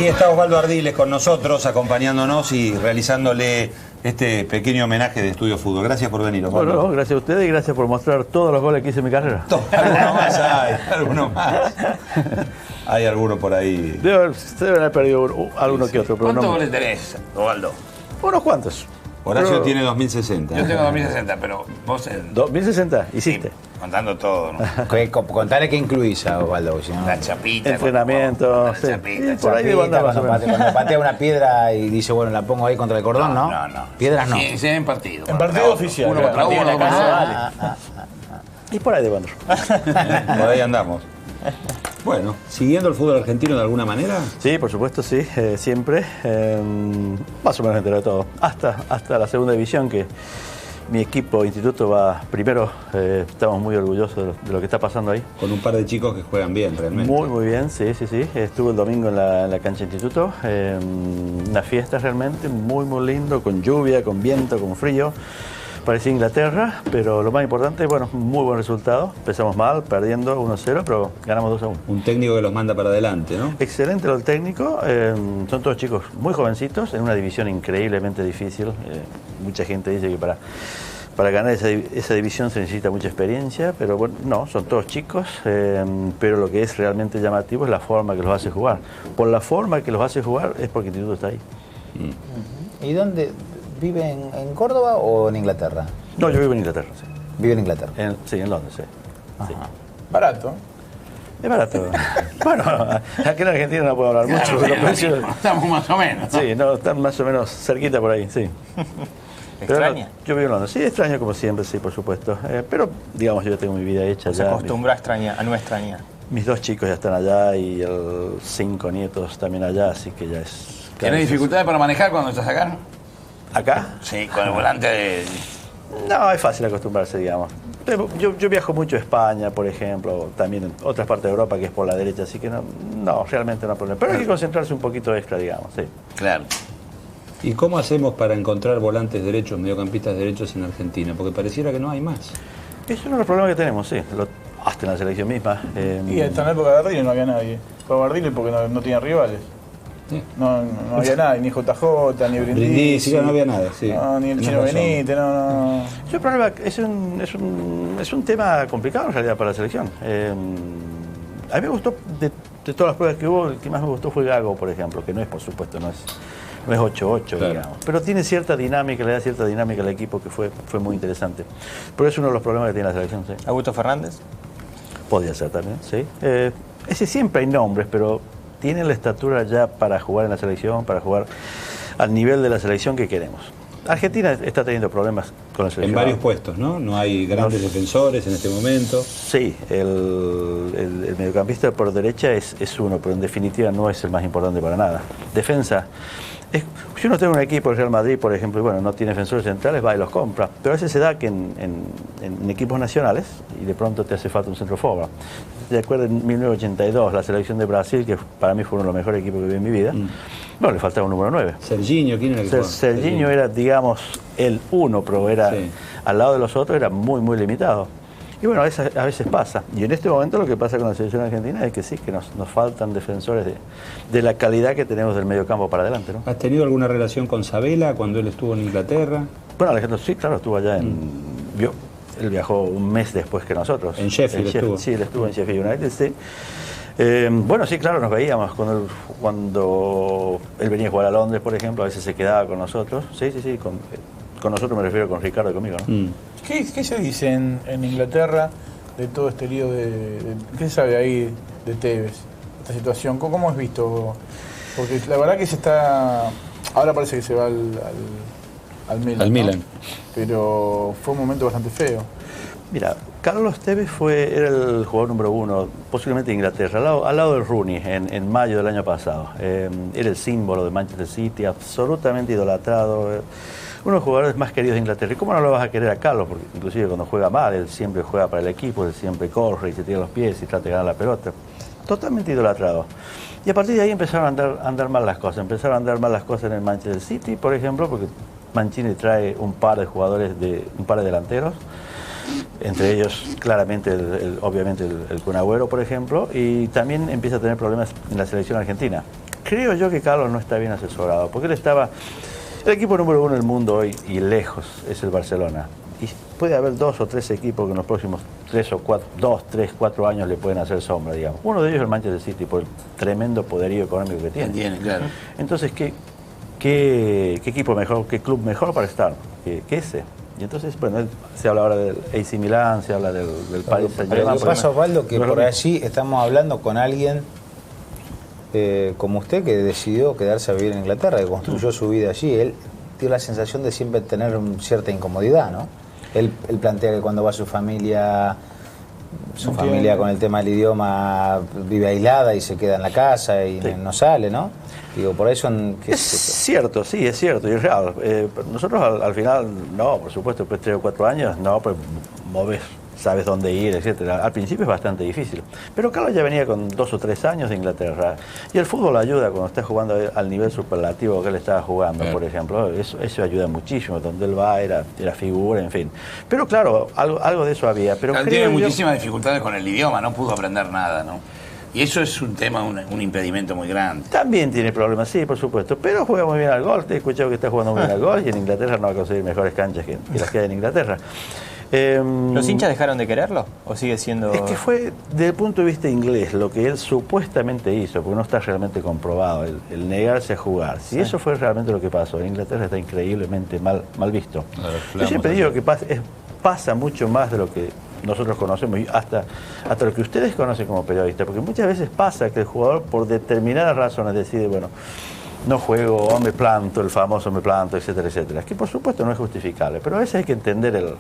Aquí está Osvaldo Ardiles con nosotros, acompañándonos y realizándole este pequeño homenaje de Estudio Fútbol. Gracias por venir, Osvaldo. Bueno, gracias a ustedes y gracias por mostrar todos los goles que hice en mi carrera. Alguno más hay, alguno más. Hay alguno por ahí. Se deben haber perdido alguno que otro. ¿Cuántos goles tenés, Osvaldo? Unos cuantos. Horacio tiene 2060. Yo tengo 2060, pero vos en... 2060 hiciste. Sí, contando todo, ¿no? Contale qué incluís a Osvaldo. Si no... La chapita. Entrenamiento. La Sí. chapita. Por ahí debo andar más o menos. Cuando patea una piedra y dice, bueno, la pongo ahí contra el cordón, ¿no? No. Piedras no. Sí, en partido. En partido oficial. Uno contra uno, dos contra uno. Y por ahí debo andar. Por ahí andamos. Bueno, ¿siguiendo el fútbol argentino de alguna manera? Sí, por supuesto, sí, siempre. Más o menos entero de todo. Hasta la segunda división, que mi equipo, instituto, va primero. Estamos muy orgullosos de lo que está pasando ahí. Con un par de chicos que juegan bien, realmente. Muy bien, sí. Estuve el domingo en la cancha de instituto. Una fiesta realmente muy lindo, con lluvia, con viento, con frío. Parecía Inglaterra, pero lo más importante, bueno, muy buen resultado. Empezamos mal, perdiendo 1-0, pero ganamos 2-1. Un técnico que los manda para adelante, ¿no? Excelente el técnico. Son todos chicos muy jovencitos, en una división increíblemente difícil. Mucha gente dice que para ganar esa división se necesita mucha experiencia, pero bueno, no, son todos chicos, pero lo que es realmente llamativo es la forma que los hace jugar. Por la forma que los hace jugar es porque el instituto está ahí. ¿Y dónde? ¿Vive en Córdoba o en Inglaterra? No, yo vivo en Inglaterra, sí. Vive en Inglaterra. Sí, en Londres, sí. Sí. Barato. Es barato. Bueno, aquí en Argentina no puedo hablar mucho, pero los precios... Estamos más o menos, ¿no? Sí, no, están más o menos cerquita por ahí, sí. ¿Extraña? Yo vivo en Londres. Sí, extraño como siempre, sí, por supuesto. Pero, digamos, yo tengo mi vida hecha Se ya. acostumbra a no extrañar. Mis 2 chicos ya están allá y 5 nietos también allá, así que ya es... ¿Tienes dificultades para manejar cuando estás acá? ¿Acá? Sí, con el volante de... No, es fácil acostumbrarse, digamos. Yo viajo mucho a España, por ejemplo, también en otras partes de Europa que es por la derecha, así que no, realmente no hay problema. Pero hay que concentrarse un poquito extra, digamos, sí. Claro. ¿Y cómo hacemos para encontrar volantes derechos, mediocampistas derechos en Argentina? Porque pareciera que no hay más. Es uno de los problemas que tenemos, sí. Hasta en la selección misma. Y hasta en la época de Ardile no había nadie. Fue Ardile porque no tenía rivales. No había nadie, ni JJ, ni Brindisi. No había nada, sí. No, ni el Chino Benítez, no. El problema es un tema complicado en realidad para la selección. A mí me gustó, de todas las pruebas que hubo, el que más me gustó fue Gago, por ejemplo, que no es, por supuesto, no es 8-8, claro, digamos. Pero tiene cierta dinámica, le da cierta dinámica al equipo que fue muy interesante. Pero es uno de los problemas que tiene la selección, sí. ¿Augusto Fernández? Podría ser también, sí. Ese siempre hay nombres, pero tiene la estatura ya para jugar en la selección, para jugar al nivel de la selección que queremos. Argentina está teniendo problemas con la selección. En varios puestos, ¿no? No hay grandes defensores en este momento. Sí, el mediocampista por derecha es uno, pero en definitiva no es el más importante para nada. Defensa. Si uno tiene un equipo, el Real Madrid, por ejemplo, y bueno, no tiene defensores centrales, va y los compra. Pero a veces se da que en equipos nacionales, y de pronto te hace falta un centro forward. ¿Te acuerdas en 1982, la selección de Brasil, que para mí fue uno de los mejores equipos que vi en mi vida? Bueno, le faltaba un número 9. Serginho, ¿quién era el que jugaba? Serginho era, digamos, el uno, pero era al lado de los otros era muy limitado. Y bueno, a veces pasa. Y en este momento lo que pasa con la selección argentina es que sí, que nos faltan defensores de la calidad que tenemos del medio campo para adelante, ¿no? ¿Has tenido alguna relación con Sabela cuando él estuvo en Inglaterra? Bueno, Alejandro, sí, claro, estuvo allá él viajó un mes después que nosotros. ¿En Sheffield estuvo? Sí, él estuvo en Sheffield United, sí. Bueno, sí, claro, nos veíamos cuando él venía a jugar a Londres, por ejemplo, a veces se quedaba con nosotros. Sí, con nosotros me refiero con Ricardo y conmigo, ¿no? ¿Qué se dice en Inglaterra de todo este lío qué se sabe ahí de Tevez, esta situación? ¿Cómo es visto? Porque la verdad que ahora parece que se va al Milan. Al Milan. ¿No? Pero fue un momento bastante feo. Mira, Carlos Tevez era el jugador número 1, posiblemente de Inglaterra, al lado de Rooney, en mayo del año pasado. Era el símbolo de Manchester City, absolutamente idolatrado. Uno de los jugadores más queridos de Inglaterra. ¿Y cómo no lo vas a querer a Carlos? Porque inclusive cuando juega mal, él siempre juega para el equipo, él siempre corre y se tira los pies y trata de ganar la pelota. Totalmente idolatrado. Y a partir de ahí empezaron a andar mal las cosas. Empezaron a andar mal las cosas en el Manchester City, por ejemplo, porque Mancini trae un par de jugadores, un par de delanteros, entre ellos claramente obviamente el Kun Agüero, por ejemplo, y también empieza a tener problemas en la selección argentina. creo yo que Carlos no está bien asesorado, porque él estaba... El equipo número 1 del mundo hoy, y lejos, es el Barcelona. Y puede haber 2 o 3 equipos que en los próximos 3, 4 años le pueden hacer sombra, digamos. Uno de ellos es el Manchester City, por el tremendo poderío económico que tiene. Tiene, claro. Entonces, ¿qué equipo mejor, qué club mejor para estar que ese? Y entonces, bueno, se habla ahora del AC Milán, se habla del Paris Pero lo que pasa, Osvaldo, que por allí estamos hablando con alguien como usted, que decidió quedarse a vivir en Inglaterra, que construyó su vida allí. Él tiene la sensación de siempre tener cierta incomodidad, ¿no? Él plantea que cuando va su familia con el tema del idioma vive aislada y se queda en la casa y no sale, ¿no? Digo, por eso... Es cierto, sí, es cierto y es real. Nosotros al final, no, por supuesto, después de 3 o 4 años, no, pues moves, sabes dónde ir, etcétera. Al principio es bastante difícil. Pero Carlos ya venía con 2 o 3 años de Inglaterra. Y el fútbol ayuda cuando está jugando al nivel superlativo que él estaba jugando, por ejemplo. Eso ayuda muchísimo. Donde él va era figura, en fin. Pero claro, algo de eso había. Pero él tiene muchísimas dificultades con el idioma, no pudo aprender nada, ¿no? Y eso es un tema, un impedimento muy grande. También tiene problemas, sí, por supuesto. Pero juega muy bien al golf. Te he escuchado que está jugando muy bien al golf y en Inglaterra no va a conseguir mejores canchas que las que hay en Inglaterra. ¿Los hinchas dejaron de quererlo? ¿O sigue siendo...? Es que fue, desde el punto de vista inglés, lo que él supuestamente hizo, porque no está realmente comprobado, el negarse a jugar. Si eso fue realmente lo que pasó, en Inglaterra está increíblemente mal visto. Yo siempre digo que pasa mucho más de lo que nosotros conocemos, y hasta lo que ustedes conocen como periodistas, porque muchas veces pasa que el jugador, por determinadas razones, decide, bueno, no juego, o me planto, el famoso me planto, etcétera, etcétera. Que por supuesto no es justificable, pero a veces hay que entender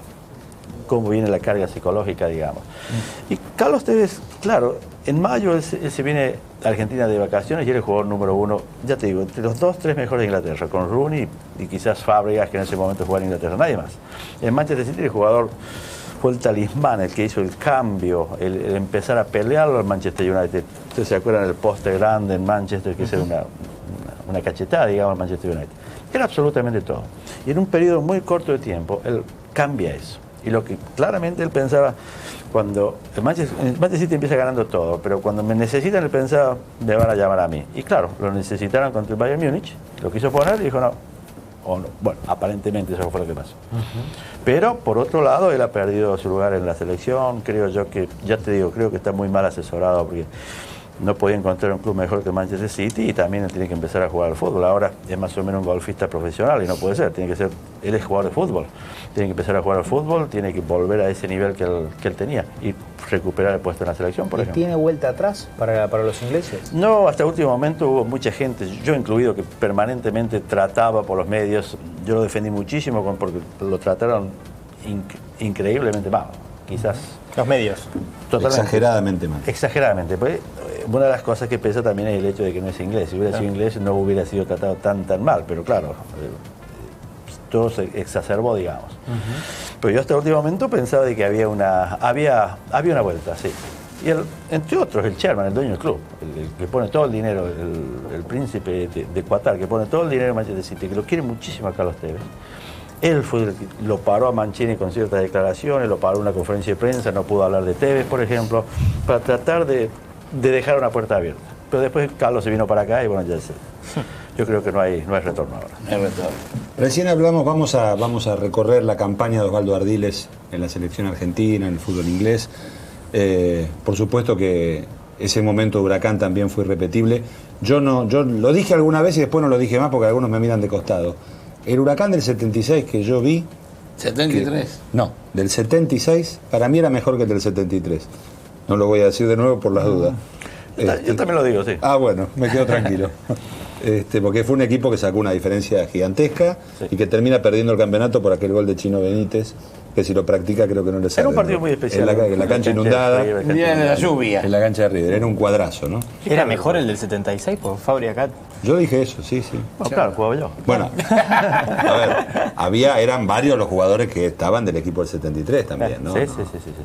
cómo viene la carga psicológica, digamos. Y Carlos Tevez, claro, en mayo él se viene a Argentina de vacaciones y era el jugador número 1, ya te digo, entre los 2, 3 mejores de Inglaterra, con Rooney y quizás Fábregas, que en ese momento jugaba en Inglaterra, nadie más. En Manchester City el jugador fue el talismán, el que hizo el cambio, el empezar a pelearlo al Manchester United. Ustedes se acuerdan del poste grande en Manchester, que era una cachetada, digamos, al Manchester United. Era absolutamente todo. Y en un periodo muy corto de tiempo, él cambia eso. Y lo que claramente él pensaba, cuando el Manchester City empieza ganando todo, pero cuando me necesitan, él pensaba, me van a llamar a mí. Y claro, lo necesitaron contra el Bayern Múnich, lo quiso poner y dijo no. O no. Bueno, aparentemente eso fue lo que pasó. Pero, por otro lado, él ha perdido su lugar en la selección. Creo yo que, ya te digo, creo que está muy mal asesorado porque no podía encontrar un club mejor que Manchester City y también él tiene que empezar a jugar al fútbol. Ahora es más o menos un golfista profesional y no puede ser, tiene que ser, él es jugador de fútbol. Tiene que empezar a jugar al fútbol, tiene que volver a ese nivel que él tenía y recuperar el puesto en la selección, por ejemplo. ¿Y tiene vuelta atrás para los ingleses? No, hasta el último momento hubo mucha gente, yo incluido, que permanentemente trataba por los medios. Yo lo defendí muchísimo porque lo trataron increíblemente mal, quizás. Los medios. Totalmente. Exageradamente mal. Exageradamente. Pues, una de las cosas que pesa también es el hecho de que no es inglés. Si hubiera sido inglés no hubiera sido tratado tan mal, pero claro, todo se exacerbó, digamos. Pero yo hasta el último momento pensaba de que había una vuelta, sí. Y entre otros, el chairman, el dueño del club, el que pone todo el dinero, el príncipe de Qatar, que pone todo el dinero en Manchester City, que lo quiere muchísimo a Carlos Tevez. Él fue el que lo paró a Mancini con ciertas declaraciones, lo paró en una conferencia de prensa, no pudo hablar de Tevez, por ejemplo, para tratar de dejar una puerta abierta. Pero después Carlos se vino para acá y bueno, ya sé. Yo creo que no hay retorno ahora. No hay retorno. Recién hablamos, vamos a recorrer la campaña de Osvaldo Ardiles en la selección argentina, en el fútbol inglés. Por supuesto que ese momento de Huracán también fue irrepetible. Yo lo dije alguna vez y después no lo dije más porque algunos me miran de costado. El Huracán del 76 que yo vi... ¿73? No, del 76 para mí era mejor que el del 73. No lo voy a decir de nuevo por las dudas. Yo también lo digo, sí. Ah, bueno, me quedo tranquilo. Porque fue un equipo que sacó una diferencia gigantesca y que termina perdiendo el campeonato por aquel gol de Chino Benítez, que si lo practica creo que no le sale. Era un partido muy especial. En la cancha inundada. Un día de la lluvia. En la cancha de River, era un cuadrazo, ¿no? ¿Era mejor el del 76 por Fabri acá? Yo dije eso, sí. Bueno, claro, jugaba yo. Bueno, a ver, eran varios los jugadores que estaban del equipo del 73 también, ¿no? Sí.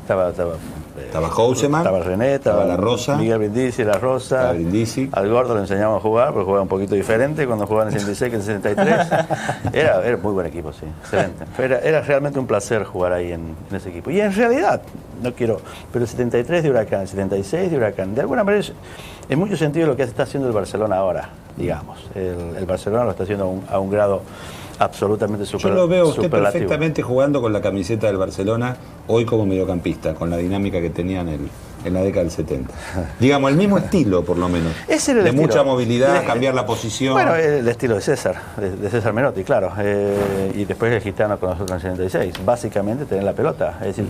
Estaba Houseman, estaba René, estaba La Rosa, Miguel Brindisi, La Rosa. Al Gordo le enseñamos a jugar, porque jugaba un poquito diferente cuando jugaba en el 66 que en el 63. Era muy buen equipo, sí, excelente. Era realmente un placer jugar ahí en ese equipo. Y en realidad, pero el 73 de Huracán, el 76 de Huracán, de alguna manera, en muchos sentidos lo que está haciendo el Barcelona ahora. digamos. El Barcelona lo está haciendo a un grado absolutamente Yo lo veo a usted superlativo. perfectamente jugando con la camiseta del Barcelona, hoy como mediocampista, con la dinámica que tenían en la década del 70. Digamos, el mismo estilo, por lo menos. Ese era el de estilo. mucha movilidad, cambiar la posición. Bueno, el estilo de César, de César Menotti, claro. Y después el gitano con nosotros en el 76. Básicamente tener la pelota. Es decir,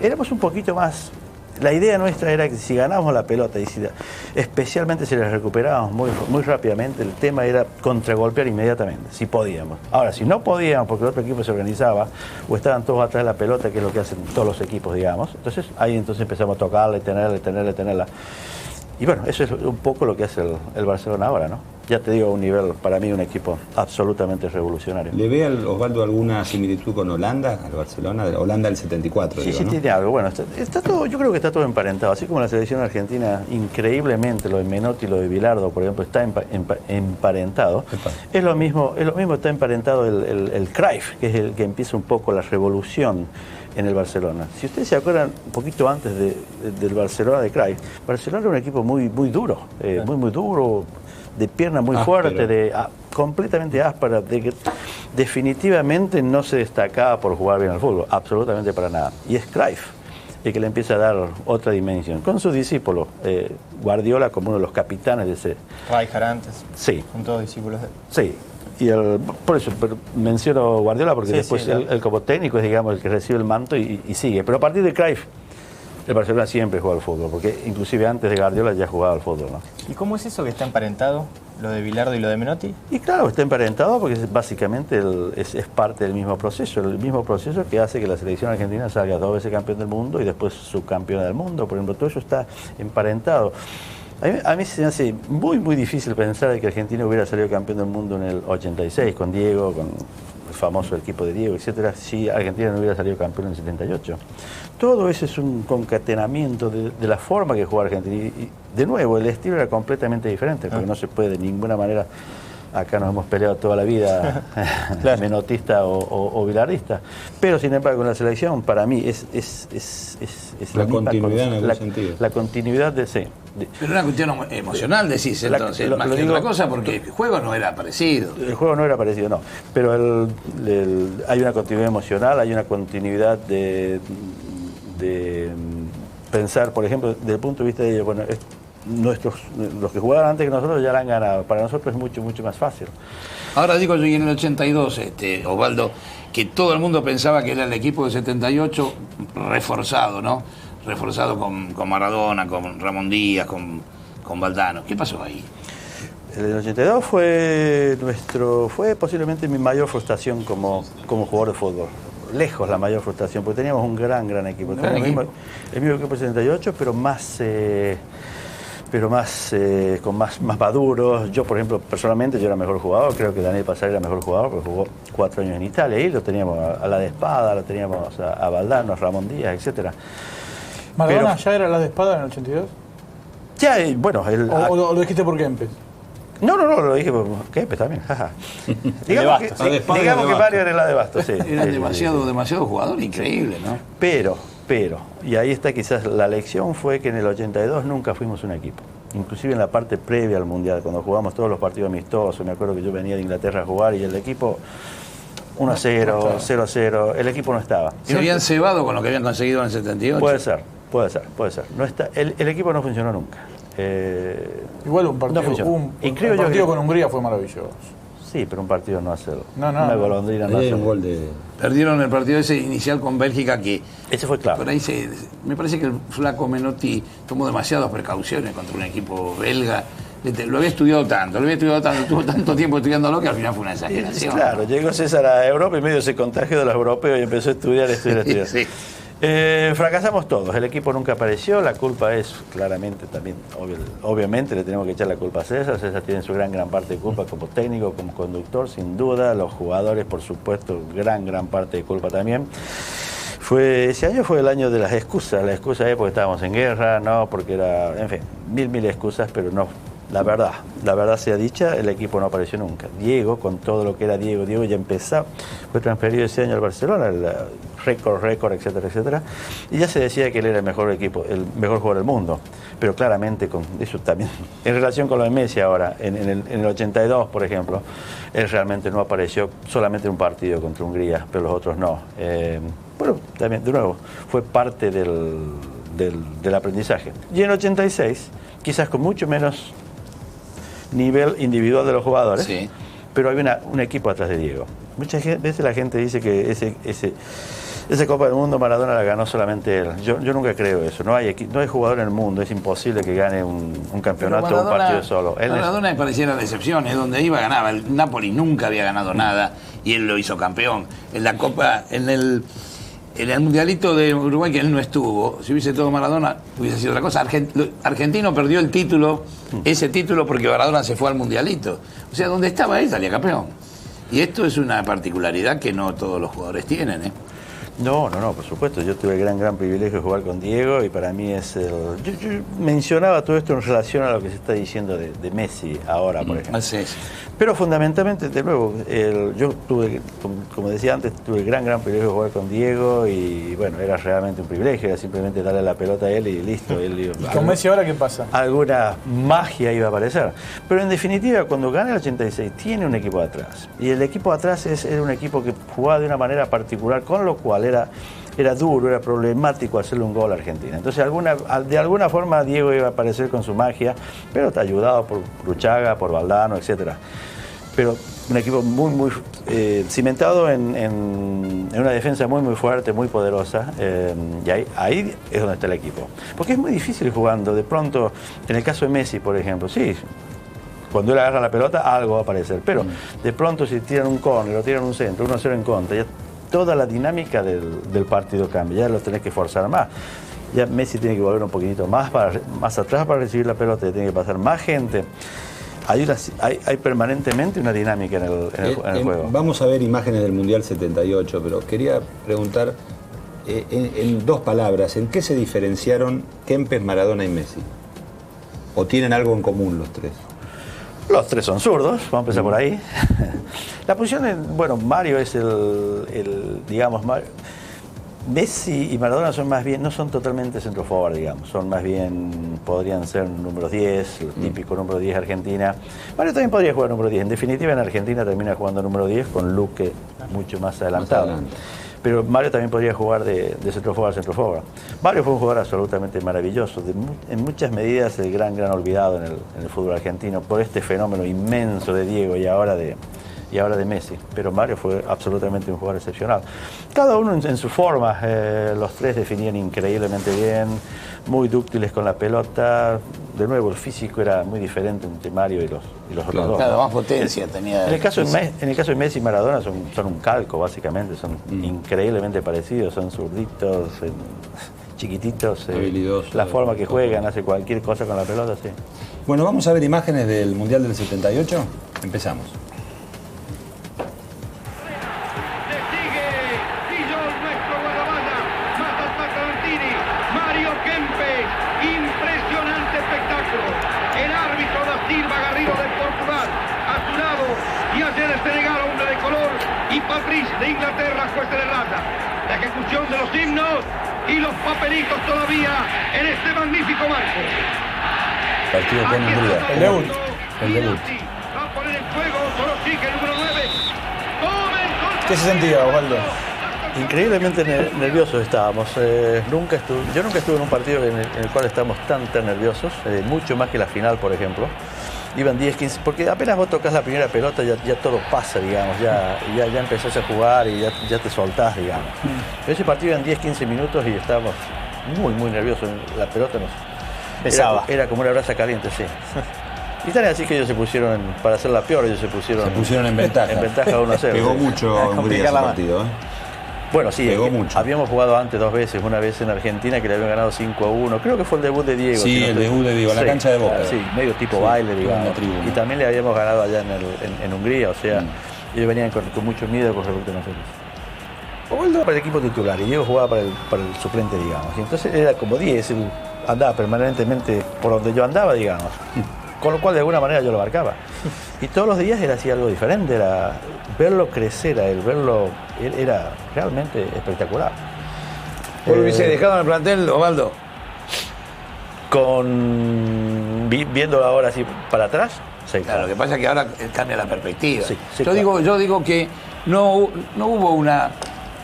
éramos un poquito más... La idea nuestra era que si ganábamos la pelota y especialmente si la recuperábamos muy rápidamente, el tema era contragolpear inmediatamente, si podíamos. Ahora, si no podíamos porque el otro equipo se organizaba o estaban todos atrás de la pelota, que es lo que hacen todos los equipos, digamos, entonces ahí empezamos a tocarla y tenerla. Y bueno, eso es un poco lo que hace el Barcelona ahora, ¿no? Ya te digo, un nivel, para mí, un equipo absolutamente revolucionario. ¿Le ve, Osvaldo, alguna similitud con Holanda, al Barcelona? Holanda del 74, Sí, digo, sí, ¿no? tiene algo. Bueno, está todo, yo creo que está todo emparentado. Así como la selección argentina, increíblemente, lo de Menotti y lo de Bilardo, por ejemplo, está emparentado. Epa. Es lo mismo está emparentado el Cruyff, que es el que empieza un poco la revolución en el Barcelona. Si ustedes se acuerdan, un poquito antes del Barcelona de Cruyff, Barcelona era un equipo muy duro, muy duro, de pierna muy fuerte, completamente áspera, de que definitivamente no se destacaba por jugar bien al fútbol, absolutamente para nada. Y es Cruyff el que le empieza a dar otra dimensión, con su discípulo, Guardiola, como uno de los capitanes de ese... Rijkaard antes. Sí, Son todos discípulos de... sí. Y por eso menciono Guardiola, porque Sí, después sí, él como técnico es, digamos, el que recibe el manto y sigue. Pero a partir de Cruyff, el Barcelona siempre juega al fútbol, porque inclusive antes de Guardiola ya jugaba al fútbol, ¿no? ¿Y cómo es eso que está emparentado, lo de Bilardo y lo de Menotti? Y claro, está emparentado porque básicamente es parte del mismo proceso, el mismo proceso que hace que la selección argentina salga 2 veces campeón del mundo y después subcampeona del mundo. Por ejemplo, todo eso está emparentado. A mí se me hace muy difícil pensar de que Argentina hubiera salido campeón del mundo en el 86 con Diego, con el famoso equipo de Diego, etcétera, si Argentina no hubiera salido campeón en el 78. Todo eso es un concatenamiento de la forma que juega Argentina. Y de nuevo, el estilo era completamente diferente, porque no se puede de ninguna manera. Acá nos hemos peleado toda la vida, Claro. menotista o bilardista. Pero sin embargo, con la selección, para mí, es La misma continuidad en algún la, sentido. la continuidad de... Sí, Pero una cuestión emocional, decís, entonces, lo más que digo- otra cosa, porque el juego no era parecido. el juego no era parecido, no. Pero hay una continuidad emocional, hay una continuidad de pensar, por ejemplo, desde el punto de vista de ellos, bueno, los que jugaban antes que nosotros ya la han ganado. Para nosotros es mucho más fácil. Ahora digo yo, y en el 82, Osvaldo, que todo el mundo pensaba que era el equipo del 78 reforzado, ¿no? Reforzado con Maradona, con Ramón Díaz, con Valdano. ¿Qué pasó ahí? El 82 fue posiblemente mi mayor frustración como jugador de fútbol. Lejos la mayor frustración, porque teníamos un gran equipo. Gran Teníamos equipo. el mismo equipo del 78, pero más maduros. Yo, por ejemplo, personalmente, yo era mejor jugador. Creo que Daniel Pasar era mejor jugador porque jugó 4 años en Italia. Y lo teníamos a la de Espada, lo teníamos a Valdano, a Ramón Díaz, etcétera. ¿Maradona Pero- ya era la de espada en el 82? Ya, bueno, ¿O lo dijiste por Kempes? No, lo dije por Kempes también, jaja. Digamos que, Bastos. La de Espada y la de digamos que Bastos. Mario era la de Bastos, sí. Era Sí, demasiado jugador, increíble, ¿no? Pero, y ahí está quizás la lección, fue que en el 82 nunca fuimos un equipo. Inclusive en la parte previa al Mundial, cuando jugamos todos los partidos amistosos, me acuerdo que yo venía de Inglaterra a jugar y el equipo 1-0, 0-0, el equipo no estaba. Se habían cebado con lo que habían conseguido en el 78. Puede ser. No está, el equipo no funcionó nunca. Igual un partido, No funcionó. el Creo yo partido que- con Hungría fue maravilloso. Sí, pero un partido no hace No, una no. golondrina no Ahí hay hace un gol de... Perdieron el partido ese inicial con Bélgica que Ese fue claro. por ahí me parece que el flaco Menotti tomó demasiadas precauciones contra un equipo belga. Lo había estudiado tanto, tuvo tanto tiempo estudiándolo que al final fue una exageración. Claro, llegó César a Europa y medio se contagió de los europeos y empezó a estudiar. Sí. Fracasamos todos, el equipo nunca apareció, la culpa es claramente también, obviamente le tenemos que echar la culpa a César tiene su gran parte de culpa como técnico, como conductor, sin duda, los jugadores por supuesto, gran parte de culpa también. Ese año fue el año de las excusas, la excusa es porque estábamos en guerra, no, porque era, en fin, mil excusas, pero la verdad sea dicha, el equipo no apareció nunca. Diego, con todo lo que era Diego ya empezó, fue transferido ese año al Barcelona, el récord, etcétera, etcétera, y ya se decía que él era el mejor jugador del mundo, pero claramente con eso también, en relación con lo de Messi ahora, en el 82, por ejemplo, él realmente no apareció solamente en un partido contra Hungría, pero los otros no. Bueno, también, de nuevo, fue parte del aprendizaje. Y en el 86, quizás con mucho menos nivel individual de los jugadores, Sí. pero había un equipo atrás de Diego. Muchas veces la gente dice que esa Copa del Mundo Maradona la ganó solamente él. Yo nunca creo eso. No hay jugador en el mundo, es imposible que gane un campeonato o un partido solo. Maradona me pareciera la excepción, es donde iba ganaba. El Napoli nunca había ganado nada y él lo hizo campeón. En la Copa, en el Mundialito de Uruguay, que él no estuvo, si hubiese todo Maradona, hubiese sido otra cosa. Argentino perdió el título, ese título, porque Maradona se fue al Mundialito. O sea, donde estaba él salía campeón. Y esto es una particularidad que no todos los jugadores tienen, ¿eh? No, por supuesto. Yo tuve el gran privilegio de jugar con Diego y para mí es yo mencionaba todo esto en relación a lo que se está diciendo de Messi ahora, por ejemplo. Así es. Pero fundamentalmente, de nuevo, yo tuve, como decía antes, tuve el gran privilegio de jugar con Diego y bueno, era realmente un privilegio, era simplemente darle la pelota a él y listo. ¿Y con Messi ahora qué pasa? Alguna magia iba a aparecer. Pero en definitiva, cuando gana el 86, tiene un equipo atrás. Y el equipo atrás era un equipo que jugaba de una manera particular, con lo cual era duro, era problemático hacerle un gol a Argentina. Entonces, de alguna forma, Diego iba a aparecer con su magia, pero está ayudado por Bruchaga, por Valdano, etcétera. Pero un equipo muy cimentado en una defensa muy fuerte, muy poderosa, y ahí es donde está el equipo. Porque es muy difícil jugando. De pronto, en el caso de Messi, por ejemplo, sí, cuando él agarra la pelota, algo va a aparecer. Pero de pronto, si tiran un córner o tiran un centro, 1-0 en contra, ya toda la dinámica del partido cambia, ya lo tenés que forzar más. Ya Messi tiene que volver un poquitito más atrás para recibir la pelota, ya tiene que pasar más gente. Hay permanentemente una dinámica en el juego. Vamos a ver imágenes del Mundial 78, pero quería preguntar en dos palabras, ¿en qué se diferenciaron Kempes, Maradona y Messi? ¿O tienen algo en común los tres? Los tres son zurdos, vamos a empezar por ahí. La posición, Mario es digamos, Messi y Maradona son más bien, no son totalmente centro forward, digamos, son más bien, podrían ser número 10, el típico número 10 Argentina. Mario también podría jugar número 10, en definitiva en Argentina termina jugando número 10 con Luque mucho más adelantado. Pero Mario también podría jugar de centro forward. Mario fue un jugador absolutamente maravilloso, en muchas medidas el gran olvidado en el fútbol argentino por este fenómeno inmenso de Diego y ahora de Messi. Pero Mario fue absolutamente un jugador excepcional. Cada uno en su forma, los tres definían increíblemente bien, muy dúctiles con la pelota. De nuevo, el físico era muy diferente entre Mario y los otros dos. Claro, más potencia tenía. En el caso de Messi y Maradona son un calco, básicamente, son increíblemente parecidos, son zurditos, chiquititos, habilidosos, la forma que juegan, hace cualquier cosa con la pelota, sí. Bueno, vamos a ver imágenes del Mundial del 78. Empezamos. De Inglaterra, juez de raza. La ejecución de los himnos y los papelitos todavía en este magnífico marco. Partido con Hungría. El debut. Va a poner en juego solo sigue el número 9. ¿Qué se sentía, Osvaldo? Increíblemente nerviosos estábamos. Yo nunca estuve en un partido en el cual estamos tan nerviosos, mucho más que la final, por ejemplo. Iban 10, 15, porque apenas vos tocas la primera pelota ya todo pasa, digamos, ya empezás a jugar y ya te soltás, digamos. Pero ese partido eran 10, 15 minutos y estábamos muy nerviosos. La pelota nos pesaba. Era como una brasa caliente, sí. Y tan así que ellos se pusieron, para hacerla peor, ellos se pusieron en ventaja. En ventaja 1-0. Pegó mucho Hungría ese partido, ¿eh? Bueno, sí, pegó mucho. Habíamos jugado antes 2 veces, una vez en Argentina que le habían ganado 5-1, creo que fue el debut de Diego. Sí, el debut de Diego, en la cancha de Boca. Sí, medio tipo baile, digamos. Y también le habíamos ganado allá en Hungría, o sea, ellos venían con mucho miedo con respecto a nosotros. Osvaldo para el equipo titular y Diego jugaba para el suplente, digamos. Y entonces era como 10, él andaba permanentemente por donde yo andaba, digamos. con lo cual de alguna manera yo lo marcaba. Y todos los días era así algo diferente, era verlo crecer a él, él era realmente espectacular. ¿Vos hubiese dejado en el plantel, Osvaldo? Viéndolo ahora así para atrás, sí, Claro, lo que pasa es que ahora cambia la perspectiva. Sí, sí, yo digo que no hubo una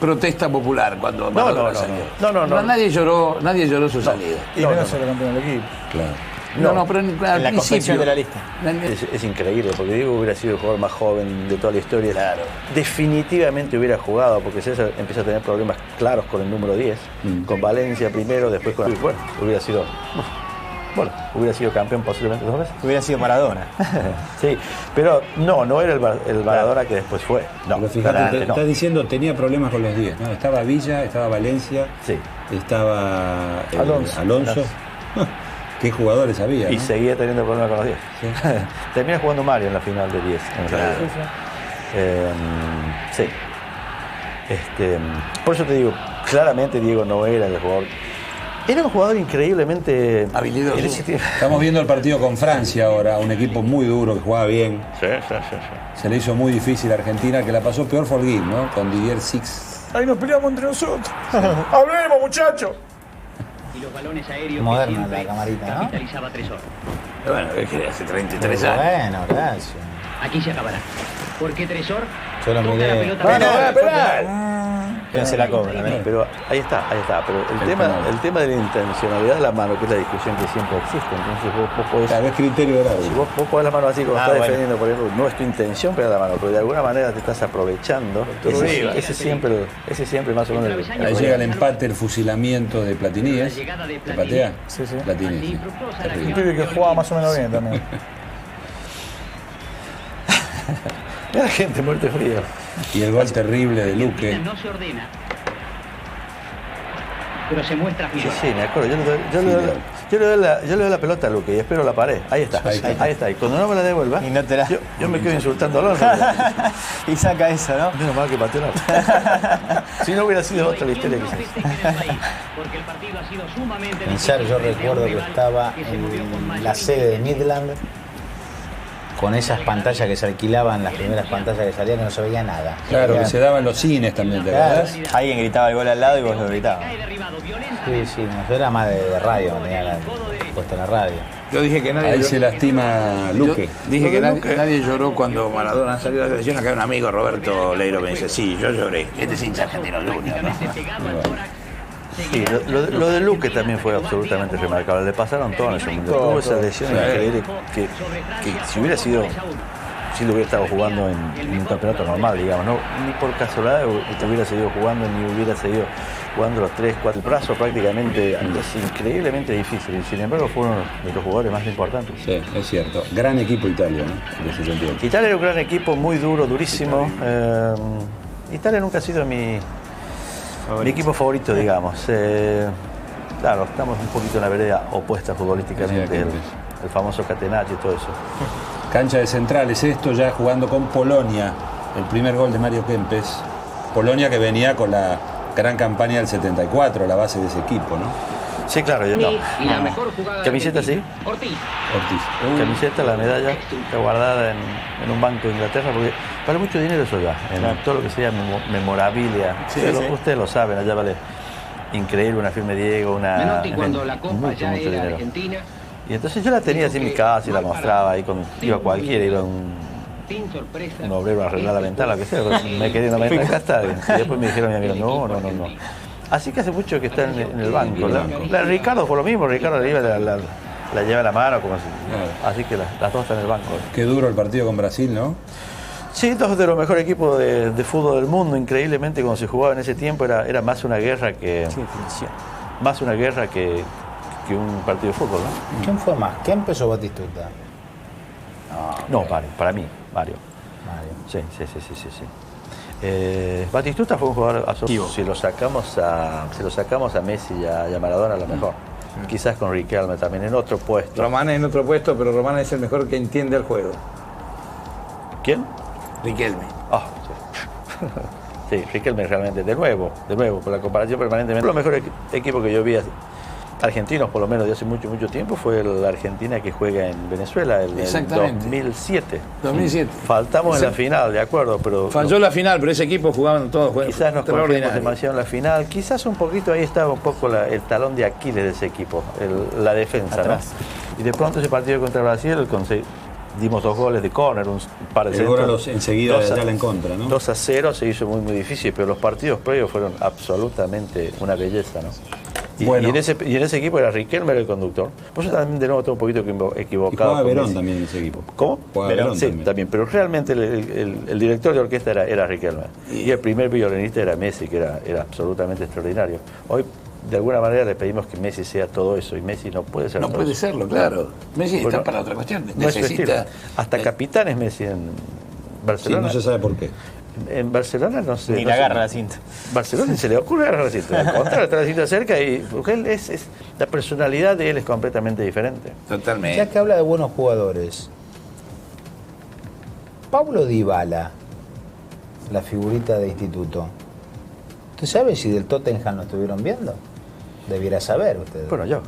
protesta popular cuando Maradona salió. No. Nadie lloró su salida. Y menos ser el campeón del equipo. Claro. Pero al la confección principio de la lista. Es increíble, porque Diego hubiera sido el jugador más joven de toda la historia. Claro. Definitivamente hubiera jugado, porque César empieza a tener problemas claros con el número 10, con Valencia primero, después con... Bueno, hubiera sido campeón posiblemente 2 veces. Hubiera sido Maradona. Sí, pero no era el Maradona que después fue. No, Pero fíjate, claramente no. estás diciendo tenía problemas con los 10, ¿no? Estaba Villa, estaba Valencia, Sí. estaba Alonso. ¿Qué jugadores había? Y ¿no? seguía teniendo problemas con los 10. Sí. Termina jugando Mario en la final de 10. Sí. Por eso te digo, claramente Diego no era el jugador. Era un jugador increíblemente habilidoso. en ese tiempo. Estamos viendo el partido con Francia ahora, un equipo muy duro que jugaba bien. Sí. Se le hizo muy difícil a Argentina, que la pasó peor Forguín, ¿no? Con Didier Six. Ahí nos peleamos entre nosotros. ¡Hablemos, muchachos! Y los balones aéreos Moderna que siempre la camarita, ¿no? capitalizaba Tresor. Bueno, es que hace 33 años. Bueno, gracias. Aquí se acabará. Porque Tresor Yo lo toca miré. la pelota Bueno, penal. Que no se la cobra. Pero ahí está. Pero el tema de la intencionalidad de la mano, que es la discusión que siempre existe. Entonces vos podés. Claro, es criterio del Si árbitro. vos ponés la mano así como estás bueno. defendiendo, por ejemplo, no es tu intención pegar la mano, pero de alguna manera te estás aprovechando. Ese siempre más o menos. Ahí llega el empate, el fusilamiento de Platini, ¿es? ¿Te patea? Sí. Platini, Así sí. fructuosa la Terrible. Un pibe que jugaba más o menos bien también. Mira la gente muerte frío. Y el gol terrible de Luque. No se ordena, pero se muestra Sí, fiel. me acuerdo. Yo le doy la pelota a Luque y espero la pared. Ahí está. Y cuando no me la devuelva, Y no te la... yo me quedo insultando a Alonso. y saca eso, ¿no? Menos mal que pateó la. Si no hubiera sido otra la historia No quizás. festejen en el país, porque el partido ha sido sumamente Pensar, yo difícil frente a un recuerdo que rival estaba que se movió con en mayor la sede de intensidad. Midland con esas pantallas que se alquilaban, las primeras pantallas que salían, que no se veía nada. Claro, que se daba en los cines también, ¿te Claro. acordás? Alguien gritaba el gol al lado y vos lo gritabas. Cae derribado violentamente. Sí, no, era más de radio, tenía puesto en la radio. Yo dije que nadie Ahí lloró. se lastima Luque. Yo dije que nadie lloró cuando Maradona salió de la selección. Acá hay un amigo, Roberto Leiro, me dice, sí, yo lloré. Este es hincha argentino junior, ¿no? Pegado al tórax, Sí, lo de Luque también fue absolutamente remarcable. Le pasaron todo en ese momento. Tuvo esa lesión increíble que si hubiera sido, si lo hubiera estado jugando en un campeonato normal, digamos, no ni por casualidad hubiera seguido jugando, ni hubiera seguido jugando los 3, 4. El brazo prácticamente es increíblemente difícil. Y sin embargo, fue uno de los jugadores más importantes. Sí, es cierto. Gran equipo Italia, ¿no? En ese sentido. Italia era un gran equipo, muy duro, durísimo. Italia nunca ha sido mi equipo favorito, digamos. Claro, estamos un poquito en la vereda opuesta futbolísticamente, el famoso catenaccio y todo eso. Cancha de centrales, esto ya jugando con Polonia. El primer gol de Mario Kempes. Polonia que venía con la gran campaña del 74, la base de ese equipo, ¿no? Sí, claro, yo no. y la mejor jugada de Camiseta sí. Argentina. Ortiz. Ortiz. Camiseta, la medalla está guardada en un banco de Inglaterra porque vale mucho dinero eso ya, en todo lo que sea memorabilia. Ustedes lo saben, allá vale increíble una firma de Diego, Menotti cuando la copa mucho, ya mucho era dinero. argentina, Y entonces yo la tenía así en mi casa y la mostraba ahí iba cualquiera, iba sin sorpresa. un obrero a arreglar la ventana, lo que sea, me quería no me acá está. Y después me dijeron, mira, no. Así que hace mucho que está en el banco. Ricardo fue lo mismo, Ricardo le iba la lleva en la mano, como así. Así que las dos están en el banco. Qué duro el partido con Brasil, ¿no? Sí, dos de los mejores equipos de fútbol del mundo. Increíblemente, cuando se jugaba en ese tiempo era más una guerra que un partido de fútbol, ¿no? ¿Quién fue más, Kempes o Batistuta? No, para mí, Mario. Sí. Batistuta fue un jugador absoluto. Si lo sacamos a Messi y a Maradona, a lo mejor. Quizás con Riquelme también en otro puesto. Román en otro puesto, pero Román es el mejor que entiende el juego. ¿Quién? Riquelme. Ah, sí. Sí, Riquelme realmente, de nuevo, por la comparación permanentemente. Lo mejor equipo que yo vi argentinos, por lo menos de hace mucho tiempo, fue la Argentina que juega en Venezuela el 2007. 2007. Faltamos en la final, de acuerdo, pero... Falló la final, pero ese equipo jugaban todos. Quizás nos confiamos demasiado en la final, quizás un poquito ahí estaba un poco el talón de Aquiles de ese equipo, la defensa, atrás, ¿no? Y de pronto ese partido contra Brasil, dimos 2 goles de córner, un par de centros. Enseguida ya la en contra, ¿no? 2-0 se hizo muy difícil, pero los partidos previos fueron absolutamente una belleza, ¿no? Y, bueno. y en ese equipo era Riquelme el conductor. Por eso también de nuevo estoy un poquito equivocado. Y jugaba Verón también en ese equipo. ¿Cómo? Verón sí, también. Pero realmente el director de orquesta era Riquelme. Y el primer violinista era Messi, que era absolutamente extraordinario. Hoy, de alguna manera, le pedimos que Messi sea todo eso, y Messi no puede ser No todo puede eso. serlo, claro. Messi está para otra cuestión. No es Necesita... Hasta capitán es Messi en Sí, Barcelona. no se sabe por qué. En Barcelona no sé. Ni le agarra la cinta. Barcelona se le ocurre agarrar la cinta. Al contrario, está la cinta cerca y porque él la personalidad de él es completamente diferente. Totalmente. Ya que habla de buenos jugadores, Paulo Dybala, la figurita de instituto, ¿usted sabe si del Tottenham lo estuvieron viendo? Debiera saber usted. Bueno, yo.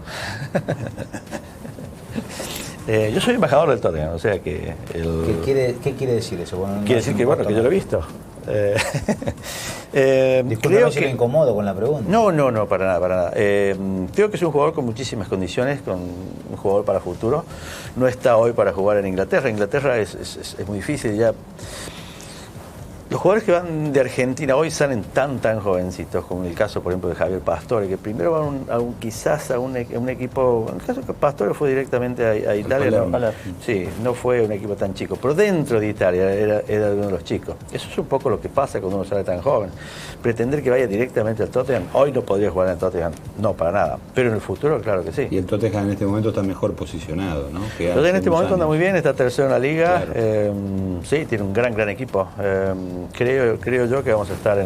Yo soy embajador del Tottenham, o sea que... ¿Qué quiere decir eso? Bueno, quiere decir que, bueno, que yo lo he visto. Disculpe, creo no se que me incomodo con la pregunta. No, para nada. Creo que es un jugador con muchísimas condiciones, con un jugador para futuro. No está hoy para jugar en Inglaterra. Inglaterra es muy difícil ya. Los jugadores que van de Argentina hoy salen tan jovencitos, como en el caso, por ejemplo, de Javier Pastore, que primero van quizás a un equipo. En el caso que Pastore fue directamente a Italia, sí, no fue un equipo tan chico, pero dentro de Italia era uno de los chicos. Eso es un poco lo que pasa cuando uno sale tan joven. Pretender que vaya directamente al Tottenham, hoy no podría jugar en el Tottenham, no, para nada, pero en el futuro, claro que sí. Y el Tottenham en este momento está mejor posicionado, ¿no? El Tottenham en este momento anda muy bien, está tercero en la liga, Claro. sí, tiene un gran equipo. Creo yo que vamos a estar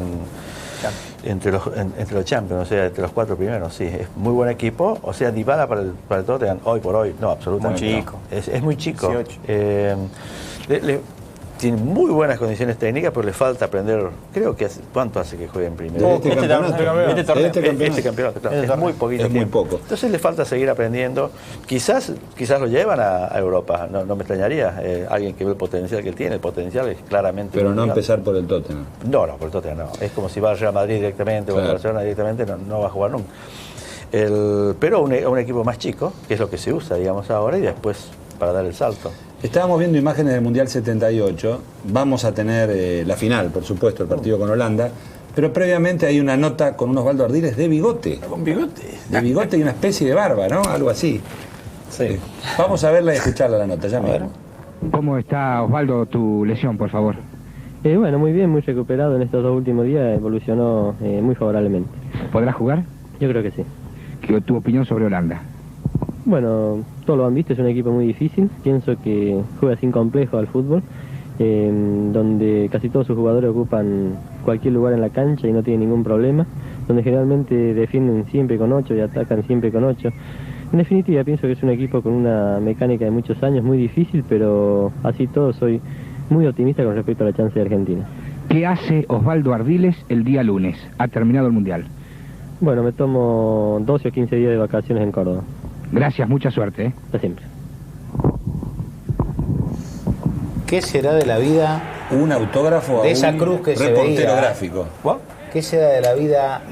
entre los Champions, o sea, entre los 4 primeros, sí. Es muy buen equipo, o sea, Dybala para el Tottenham, hoy por hoy, no, absolutamente Muy no. chico. Es muy chico. 18. Tiene muy buenas condiciones técnicas, pero le falta aprender, creo que ¿cuánto hace que juegue en primera? Este campeonato, claro, es muy poquito Es muy tiempo. poco. Entonces le falta seguir aprendiendo. Quizás lo llevan a Europa, no me extrañaría. Alguien que ve el potencial que él tiene, el potencial es claramente... Pero no mundial. empezar por el Tottenham. No, por el Tottenham no. Es como si va a Real Madrid directamente o a Claro. Barcelona directamente, no va a jugar nunca. Pero un equipo más chico, que es lo que se usa, digamos, ahora, y después para dar el salto. Estábamos viendo imágenes del Mundial 78. Vamos a tener la final, por supuesto, el partido con Holanda. Pero previamente hay una nota con un Osvaldo Ardiles de bigote. Con bigote. De bigote y una especie de barba, ¿no? Algo así. Sí. Vamos a verla y escucharla la nota, ya mismo. ¿Cómo está, Osvaldo, tu lesión, por favor? Bueno, muy bien, muy recuperado en estos 2 últimos días, evolucionó muy favorablemente. ¿Podrás jugar? Yo creo que sí. ¿Tu opinión sobre Holanda? Bueno, todos lo han visto, es un equipo muy difícil, pienso que juega sin complejo al fútbol, donde casi todos sus jugadores ocupan cualquier lugar en la cancha y no tienen ningún problema, donde generalmente defienden siempre con 8 y atacan siempre con 8. En definitiva, pienso que es un equipo con una mecánica de muchos años, muy difícil, pero así todo soy muy optimista con respecto a la chance de Argentina. ¿Qué hace Osvaldo Ardiles el día lunes? Ha terminado el Mundial. Bueno, me tomo 12 o 15 días de vacaciones en Córdoba. Gracias, mucha suerte. Hasta siempre. ¿Qué será de la vida Un autógrafo a de esa un cruz que se reportero veía? gráfico. ¿Qué será de la vida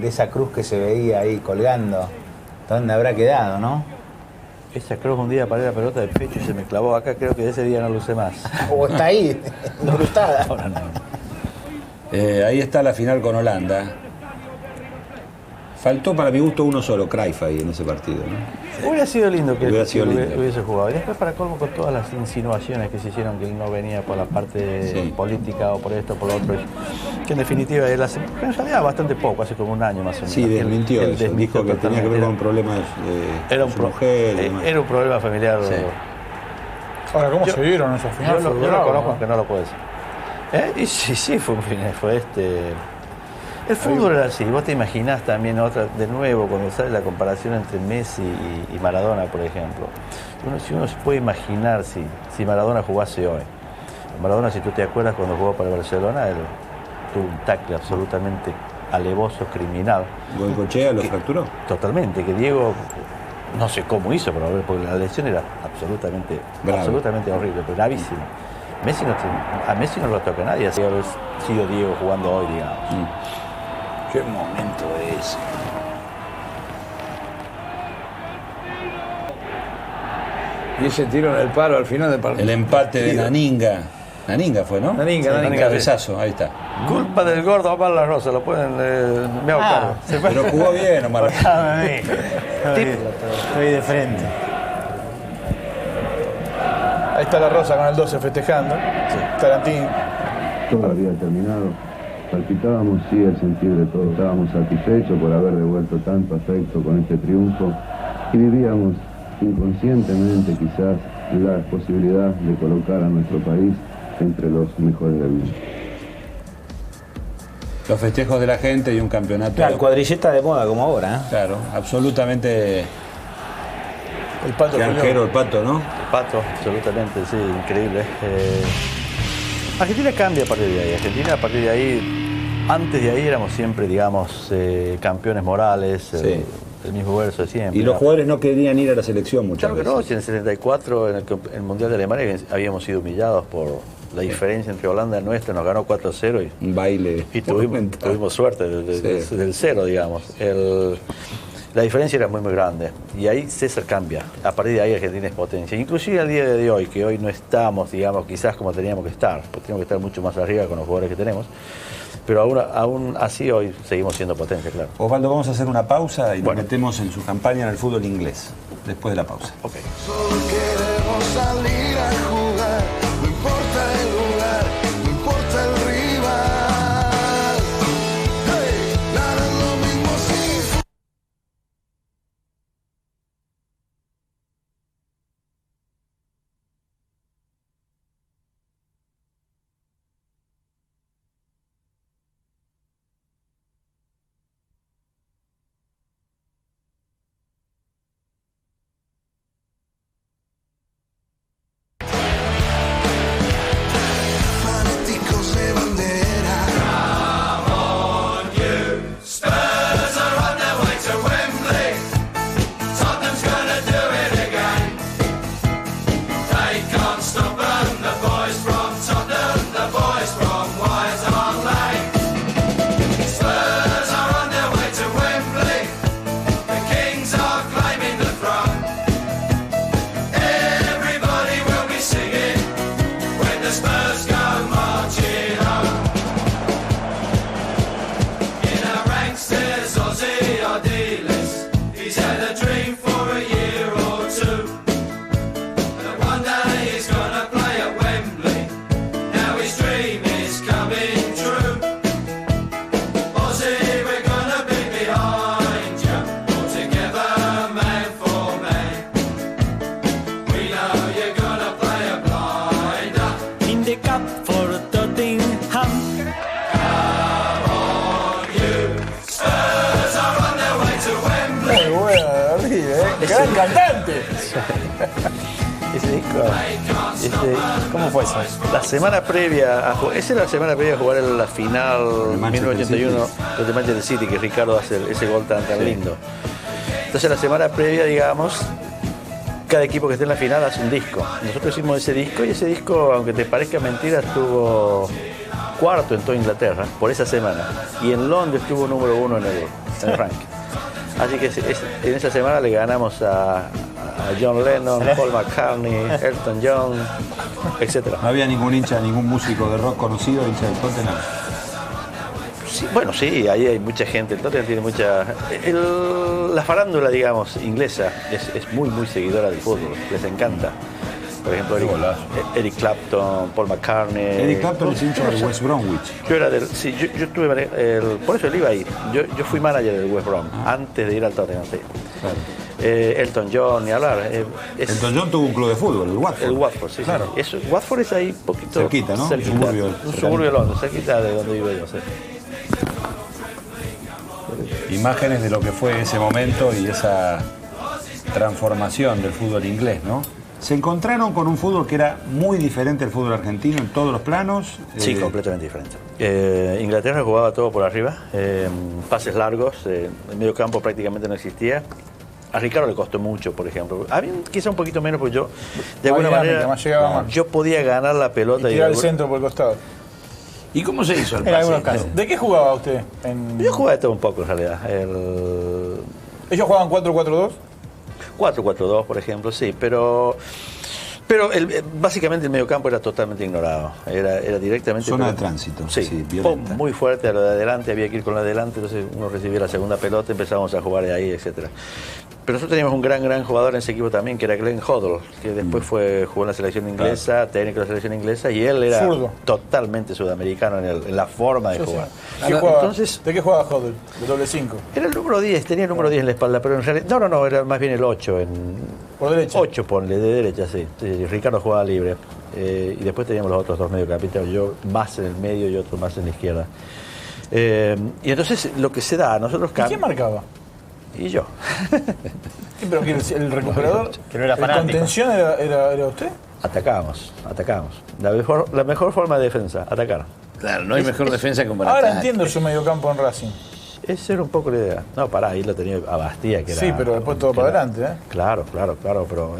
de esa cruz que se veía ahí colgando? ¿Dónde habrá quedado, no? Esa cruz un día paré la pelota del pecho y se me clavó acá, creo que de ese día no lo usé más. O está ahí, incrustada. Ahora no. Ahí está la final con Holanda. Faltó para mi gusto uno solo, Cruyff ahí en ese partido, ¿no? Hubiera sido lindo que lindo. hubiese jugado. Y después, para colmo, con todas las insinuaciones que se hicieron que él no venía por la parte política o por esto o por lo otro, que en definitiva él hace, en realidad bastante poco, hace como un año más o menos. Sí, desmintió Él eso. Dijo que tenía que ver con problemas era con su mujer y demás. era un problema familiar. Sí. Ahora, ¿cómo se vieron esos finales? Yo lo conozco, aunque no lo puedo decir. Y sí, fue un final, El fútbol era así, vos te imaginás también otra, de nuevo, cuando sale la comparación entre Messi y Maradona, por ejemplo. Si uno se puede imaginar si Maradona jugase hoy. Maradona, si tú te acuerdas, cuando jugó para el Barcelona, él tuvo un tackle absolutamente alevoso, criminal. ¿Goicoechea lo fracturó? Totalmente, que Diego, no sé cómo hizo, pero porque la lesión era absolutamente horrible, pero gravísima. A Messi no lo toca nadie, así haber sido Diego jugando hoy, digamos. Qué momento ese. Y ese tiro en el palo al final del partido. El empate de Naninga. Naninga fue, ¿no? Naninga. Cabezazo, ahí está. Culpa del gordo Omar La Rosa, lo pueden... me hago cargo. Pero jugó bien, Omar. Estoy de frente. Ahí está La Rosa con el 12 festejando. Tarantín. Todo había terminado. Palpitábamos, sí, el sentir de todos. Estábamos satisfechos por haber devuelto tanto afecto con este triunfo y vivíamos inconscientemente quizás la posibilidad de colocar a nuestro país entre los mejores del mundo. Los festejos de la gente y un campeonato. Claro, cuadrilleta de moda como ahora, ¿eh? Claro, absolutamente. El Pato. Granjero, el Pato, ¿no? El Pato, absolutamente, sí, increíble. Argentina cambia a partir de ahí. Argentina a partir de ahí, antes de ahí éramos siempre, digamos, campeones morales. Sí. El mismo verso de siempre. Y los jugadores no querían ir a la selección muchas veces. Claro que no, si en el 74, en el Mundial de Alemania, habíamos sido humillados por la diferencia entre Holanda y nuestra, nos ganó 4-0 y un baile. Y tuvimos suerte del cero, digamos. La diferencia era muy grande. Y ahí César cambia. A partir de ahí Argentina es potencia. Inclusive al día de hoy, que hoy no estamos, digamos, quizás como teníamos que estar, porque tenemos que estar mucho más arriba con los jugadores que tenemos. Pero aún así hoy seguimos siendo potencia, claro. Osvaldo, vamos a hacer una pausa y nos metemos en su campaña en el fútbol inglés. Después de la pausa. Okay. Solo queremos salir a jugar, no importa el lugar, no importa el rival. Hey, nada es lo mismo sin... ¡Gran cantante! Ese disco, ¿cómo fue eso? La semana previa a jugar, esa era la semana previa a jugar en la final 1981 de Manchester City, que Ricardo hace ese gol tan lindo. Entonces la semana previa, digamos, cada equipo que esté en la final hace un disco. Nosotros hicimos ese disco y ese disco, aunque te parezca mentira, estuvo cuarto en toda Inglaterra por esa semana. Y en Londres estuvo número 1 en el ranking. Así que en esa semana le ganamos a John Lennon, Paul McCartney, Elton John, etc. ¿No había ningún hincha, ningún músico de rock conocido, hincha del Tottenham? Sí, bueno, sí, ahí hay mucha gente. El Tottenham tiene mucha... la farándula, digamos, inglesa es muy seguidora del fútbol, les encanta. Por ejemplo, Eric Clapton, Paul McCartney. Eric Clapton es hincha del West Bromwich. Yo era yo tuve por eso él iba ahí. Yo fui manager del West Brom antes de ir al Tottenham. Sí. Claro. Elton John, ni hablar. Elton John tuvo un club de fútbol, el Watford. El Watford, sí. Claro. Sí. Watford es ahí un poquito cerquita, ¿no? Cerquita. Un suburbio de Londres, cerquita de donde vivo yo. Sí. Imágenes de lo que fue ese momento y esa transformación del fútbol inglés, ¿no? ¿Se encontraron con un fútbol que era muy diferente al fútbol argentino en todos los planos? Sí, completamente diferente. Inglaterra jugaba todo por arriba, pases largos, el medio campo prácticamente no existía. A Ricardo le costó mucho, por ejemplo. A mí quizá un poquito menos, porque yo, de alguna manera, yo podía ganar la pelota. Y tirar el centro por el costado. ¿Y cómo se hizo el En pase? algunos casos. ¿De qué jugaba usted? Yo jugaba de todo un poco, en realidad. ¿Ellos jugaban 4-4-2? 4-4-2, por ejemplo, sí, pero básicamente el mediocampo era totalmente ignorado. Era directamente... Zona de tránsito. Sí, muy fuerte a lo de adelante, había que ir con lo de adelante, entonces uno recibía la segunda pelota, empezábamos a jugar de ahí, etcétera. Pero nosotros teníamos un gran jugador en ese equipo también, que era Glenn Hoddle, que después jugó en la selección inglesa, técnico de la selección inglesa, y él era totalmente sudamericano en la forma de jugar. ¿De qué jugaba Hoddle? ¿De doble 5? Era el número 10, tenía el número 10 en la espalda, pero en realidad... No, era más bien el 8. ¿Por derecha? 8, ponle, de derecha, sí. Ricardo jugaba libre. Y después teníamos los otros dos mediocampistas, yo más en el medio y otro más en la izquierda. Y entonces lo que se da, nosotros... ¿Y quién marcaba? Y yo. ¿Pero que el recuperador? Que no era fanático. ¿El contención era usted? Atacábamos. La mejor forma de defensa, atacar. Claro, no hay mejor defensa que un buen Ahora ataque. entiendo su mediocampo en Racing. Esa era un poco la idea. No, pará, ahí lo tenía a Bastía, que era... Sí, pero después todo para adelante, ¿eh? Claro, pero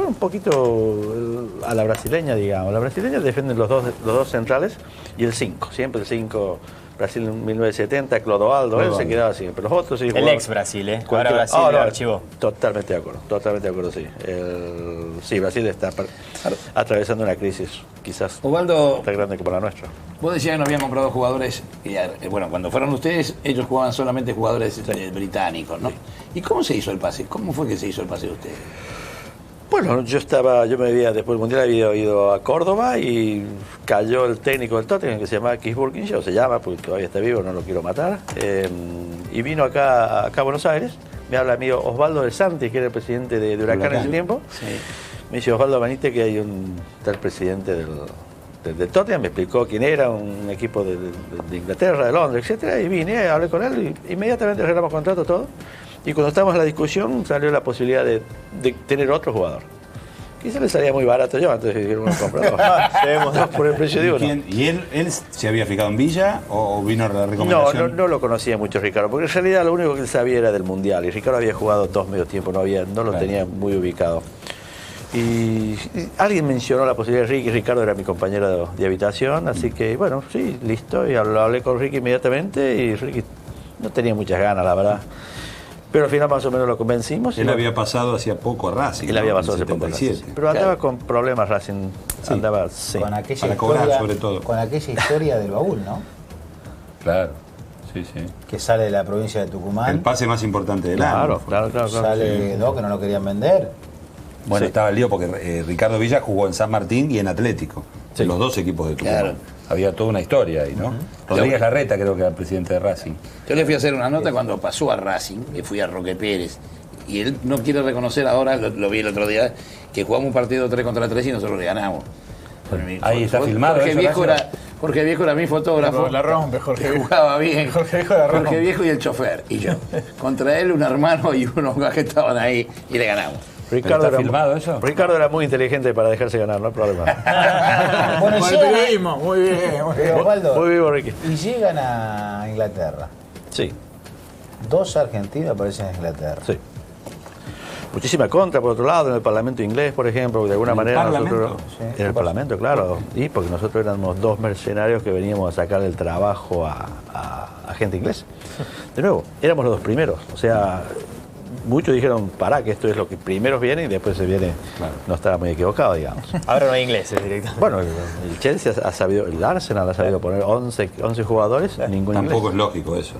un poquito a la brasileña, digamos. La brasileña defienden los dos centrales y el 5. Siempre el 5... Brasil en 1970, Clodoaldo, él se quedaba así, pero los otros sí jugaban. El ex Brasil, ¿eh? Ahora Brasil lo archivó. Totalmente de acuerdo, sí. Sí, Brasil está atravesando una crisis, quizás Osvaldo, tan grande como la nuestra. Vos decías que no habían comprado jugadores, bueno, cuando fueron ustedes, ellos jugaban solamente jugadores británicos, ¿no? Sí. ¿Y cómo se hizo el pase? ¿Cómo fue que se hizo el pase de ustedes? Bueno, después del Mundial había ido a Córdoba y cayó el técnico del Tottenham, que se llamaba Keith Burkinshaw, se llama, porque todavía está vivo, no lo quiero matar, y vino acá a Buenos Aires, me habla amigo Osvaldo de Santi, que era el presidente de Huracán en ese tiempo, sí. Me dice, Osvaldo, venite que hay un tal presidente del Tottenham, me explicó quién era, un equipo de Inglaterra, de Londres, etcétera, y vine, hablé con él, y inmediatamente arreglamos contrato, todo. Y cuando estábamos en la discusión salió la posibilidad de tener otro jugador. Quizá le salía muy barato yo antes de ir a un comprador. Por el precio digo, no. ¿Y él se había fijado en Villa o vino a la recomendación? No lo conocía mucho Ricardo, porque en realidad lo único que él sabía era del Mundial. Y Ricardo había jugado 2 medio tiempo, no lo tenía muy ubicado. Y alguien mencionó la posibilidad de Ricky. Ricardo era mi compañero de habitación, así que bueno, sí, listo. Y hablé con Ricky inmediatamente y Ricky no tenía muchas ganas, la verdad. Pero al final más o menos lo convencimos. Él había pasado hacía poco a Racing. Él había pasado hace poco a Racing. Pero andaba con problemas Racing. Sí. Andaba, sí. Con aquella para historia, cobrar, sobre todo. Con aquella historia del baúl, ¿no? Claro. Sí. Que sale de la provincia de Tucumán. El pase más importante del año. Claro. Sale dos que no lo querían vender. Bueno, estaba el lío porque Ricardo Villa jugó en San Martín y en Atlético. Sí. Los dos equipos de Tucumán. Claro. Había toda una historia ahí, ¿no? Rodríguez Larreta creo que era el presidente de Racing. Yo le fui a hacer una nota cuando pasó a Racing, le fui a Roque Pérez, y él no quiere reconocer ahora, lo vi el otro día, que jugamos un partido 3 contra 3 y nosotros le ganamos. Ahí está filmado. Jorge Viejo era mi fotógrafo. La rompe, Jorge Viejo. Jugaba bien. Jorge Viejo y el chofer, y yo. Contra él un hermano y unos que estaban ahí, y le ganamos. Ricardo ¿está filmado eso? Ricardo era muy inteligente para dejarse ganar, no hay problema. Bueno, el periodismo, muy bien. Osvaldo, muy vivo, Ricky. Y llegan a Inglaterra. Sí. 2 argentinos aparecen en Inglaterra. Sí. Muchísima contra, por otro lado, en el Parlamento inglés, por ejemplo, de alguna manera nosotros... En el Parlamento, claro. Y porque nosotros éramos 2 mercenarios que veníamos a sacar el trabajo a gente inglesa. De nuevo, éramos los 2 primeros. O sea... Muchos dijeron, pará, que esto es lo que primero viene y después se viene. Claro. No estaba muy equivocado, digamos. Ahora no hay ingleses directamente. Bueno, el Chelsea ha sabido, el Arsenal ha sabido poner 11 jugadores, ningún Tampoco inglés. Es lógico eso,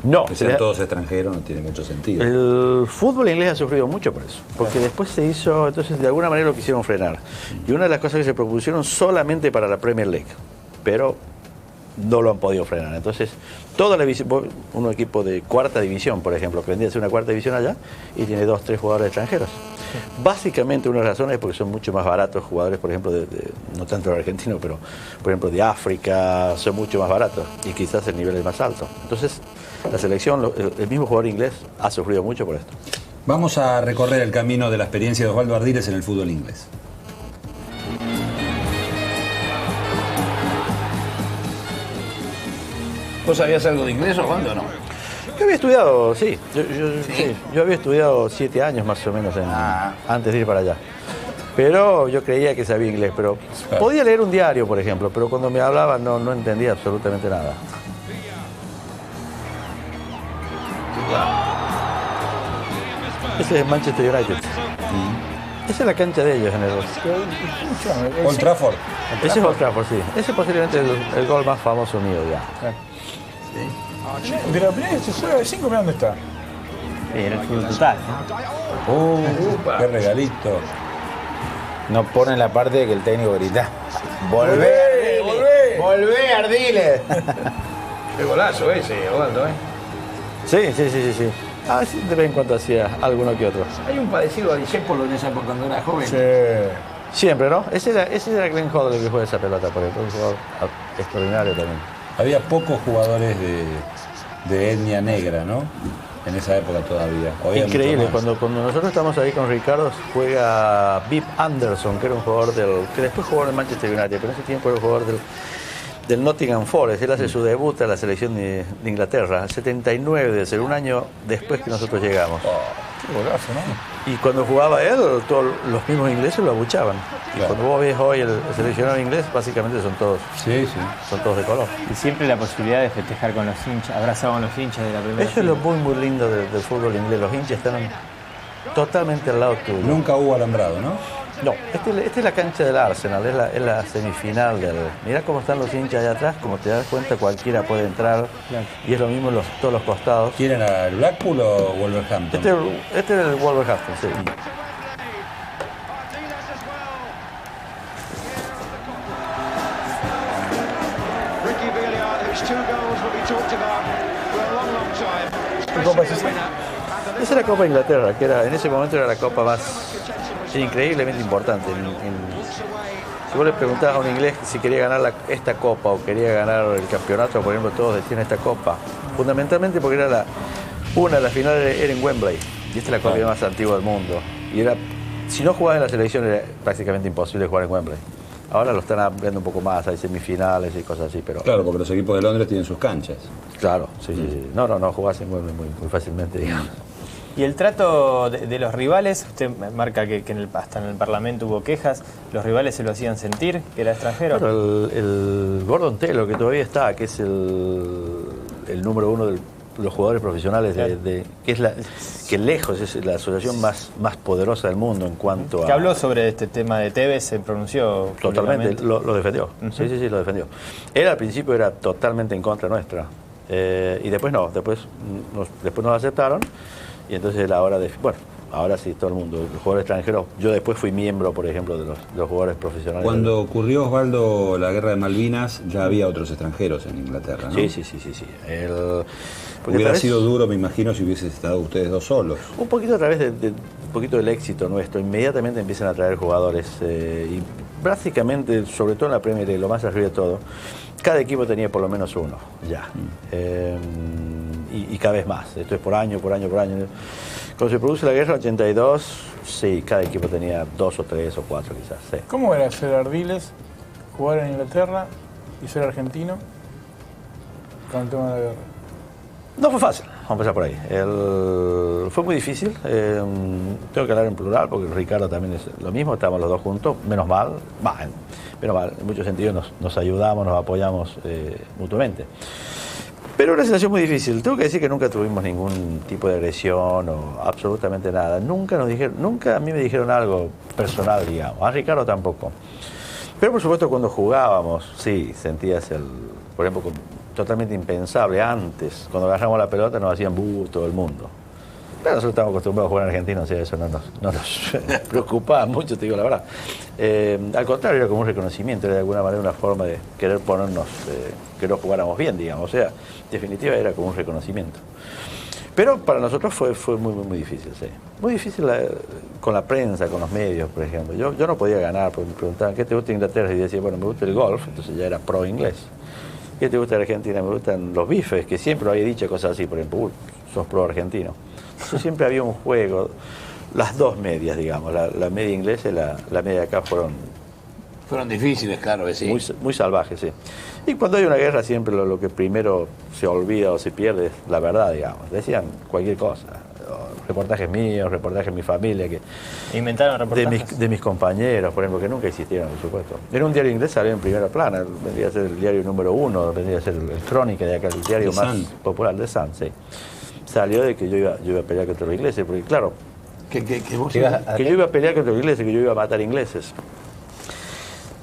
¿no? No. Que sean todos extranjeros no tiene mucho sentido. El fútbol inglés ha sufrido mucho por eso, porque después se hizo, entonces de alguna manera lo quisieron frenar. Y una de las cosas que se propusieron solamente para la Premier League, pero no lo han podido frenar. Entonces, toda la división, un equipo de 4ª división, por ejemplo, que vendría a ser una 4ª división allá, y tiene 2, 3 jugadores extranjeros. Básicamente una razón es porque son mucho más baratos jugadores, por ejemplo, no tanto los argentinos, pero por ejemplo de África, son mucho más baratos y quizás el nivel es más alto. Entonces, la selección, el mismo jugador inglés ha sufrido mucho por esto. Vamos a recorrer el camino de la experiencia de Osvaldo Ardiles en el fútbol inglés. ¿Vos sabías algo de inglés, Osvaldo, o no? Yo había estudiado, sí. Yo había estudiado 7 años más o menos antes de ir para allá. Pero yo creía que sabía inglés, pero podía leer un diario, por ejemplo, pero cuando me hablaban no entendía absolutamente nada. Ese es Manchester United. Esa es la cancha de ellos en el Old Trafford. Ese es Old Trafford, sí. Ese es posiblemente el gol más famoso mío ya. De la primera se juega de 5, mira dónde está. En el fútbol total. Qué regalito. No ponen la parte de que el técnico grita. ¡Volvé, Ardiles! ¡Volvé, Ardiles! Qué golazo ese, Osvaldo, ¿eh? Sí. Ah, sí, de vez en cuando hacía alguno que otro. Hay un parecido a Discépolo en esa época cuando era joven. Sí. Siempre, ¿no? Ese era Glenn Hoddle el que juega esa pelota, por ejemplo, un jugador extraordinario también. Había pocos jugadores de etnia negra, ¿no? En esa época todavía. Increíble, cuando nosotros estamos ahí con Ricardo, juega Viv Anderson, que era un jugador que después jugó en el Manchester United, pero en ese tiempo era un jugador del Nottingham Forest. Él hace su debut a la selección de Inglaterra, 79, debe ser un año después que nosotros llegamos. Qué golazo, ¿no? Y cuando jugaba él, todos los mismos ingleses lo abuchaban. Y cuando vos ves hoy el seleccionado inglés, básicamente son todos de color. Y siempre la posibilidad de festejar con los hinchas, abrazar con los hinchas de la primera. Eso es lo muy lindo del fútbol inglés. Los hinchas están totalmente al lado tuyo. Nunca hubo alambrado, ¿no? No, esta es la cancha del Arsenal, es la semifinal del... Mirá cómo están los hinchas allá atrás, como te das cuenta cualquiera puede entrar, y es lo mismo todos los costados. ¿Quién era, el Blackpool o Wolverhampton? Este es el Wolverhampton, sí. ¿Qué copa es esa? Esa es la Copa de Inglaterra, que en ese momento era la copa más increíblemente importante. Si vos le preguntabas a un inglés si quería ganar esta copa o quería ganar el campeonato, por ejemplo, todos decían esta copa. Fundamentalmente porque era una de las finales era en Wembley, y esta es la copa más antigua del mundo. Y si no jugabas en la selección era prácticamente imposible jugar en Wembley. Ahora lo están abriendo un poco más, hay semifinales y cosas así, pero... Claro, porque los equipos de Londres tienen sus canchas. Claro, sí. No, jugás en Wembley muy fácilmente, digamos. Y el trato de los rivales, usted marca que hasta en el Parlamento hubo quejas, ¿los rivales se lo hacían sentir, que era extranjero? Claro, el Gordon Taylor, que todavía está, que es el número 1 de los jugadores profesionales, que lejos es la asociación más poderosa del mundo en cuanto a... Que habló sobre este tema de Tevez, se pronunció totalmente, lo defendió. Sí, lo defendió. Él al principio era totalmente en contra nuestra, y después no, después nos aceptaron. Y entonces ahora sí, todo el mundo, los jugadores extranjeros. Yo después fui miembro, por ejemplo, de los jugadores profesionales. Cuando ocurrió, Osvaldo, la guerra de Malvinas, ya había otros extranjeros en Inglaterra, ¿no? Sí. Hubiera sido duro, me imagino, si hubiesen estado ustedes dos solos. Un poquito a través un poquito del éxito nuestro. Inmediatamente empiezan a traer jugadores. Y básicamente, sobre todo en la Premier League, lo más arriba de todo, cada equipo tenía por lo menos uno, ya. Y cada vez más. Esto es por año. Cuando se produce la guerra en 82, sí, cada equipo tenía 2 o 3 o 4 quizás. Sí. ¿Cómo era ser Ardiles, jugar en Inglaterra y ser argentino con el tema de la guerra? No fue fácil, vamos a empezar por ahí. Fue muy difícil. Tengo que hablar en plural porque Ricardo también es lo mismo, estábamos los dos juntos, menos mal, en muchos sentidos nos ayudamos, nos apoyamos mutuamente. Pero una situación muy difícil. Tengo que decir que nunca tuvimos ningún tipo de agresión o absolutamente nada. Nunca a mí me dijeron algo personal, digamos. A Ricardo tampoco. Pero por supuesto cuando jugábamos, sí, sentías por ejemplo, totalmente impensable. Antes, cuando agarramos la pelota nos hacían todo el mundo. Pero nosotros estamos acostumbrados a jugar en Argentina, o sea, eso no nos preocupaba mucho, te digo la verdad. Al contrario, era como un reconocimiento, era de alguna manera una forma de querer ponernos, que nos jugáramos bien, digamos. O sea, en definitiva era como un reconocimiento. Pero para nosotros fue muy difícil, sí. Muy difícil con la prensa, con los medios, por ejemplo. Yo no podía ganar, porque me preguntaban, ¿qué te gusta Inglaterra? Y decía, bueno, me gusta el golf, entonces ya era pro inglés. ¿Qué te gusta de Argentina? Me gustan los bifes, que siempre había dicho cosas así, por ejemplo, sos pro argentino. Entonces siempre había un juego, las dos medias, digamos, la media inglesa y la media de acá fueron difíciles, claro que sí. Muy salvajes, sí. Y cuando hay una guerra siempre lo que primero se olvida o se pierde es la verdad, digamos. Decían cualquier cosa. Reportajes míos, reportajes de mi familia. ¿Inventaron reportajes? De mis compañeros, por ejemplo, que nunca existieron, por supuesto. Era un diario inglés, salió en primera plana. Vendría a ser el diario número 1, vendría a ser el Crónica de acá, el diario más popular de Sun, sí. Salió de que yo iba a pelear contra los ingleses, porque claro, que yo iba a pelear contra los ingleses, que yo iba a matar ingleses.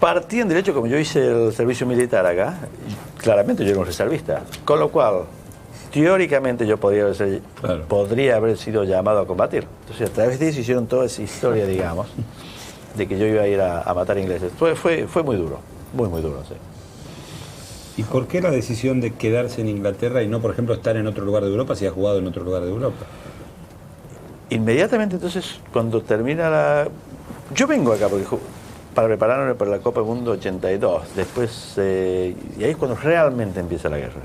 Partían del hecho, como yo hice el servicio militar acá, claramente yo era un reservista, con lo cual, teóricamente yo podría haber sido llamado a combatir. Entonces, a través de eso hicieron toda esa historia, digamos, de que yo iba a ir a matar ingleses. Fue muy duro, muy duro, sí. ¿Y por qué la decisión de quedarse en Inglaterra y no, por ejemplo, estar en otro lugar de Europa si has jugado en otro lugar de Europa? Inmediatamente, entonces, cuando termina yo vengo acá para prepararme para la Copa del Mundo 82. Después, y ahí es cuando realmente empieza la guerra.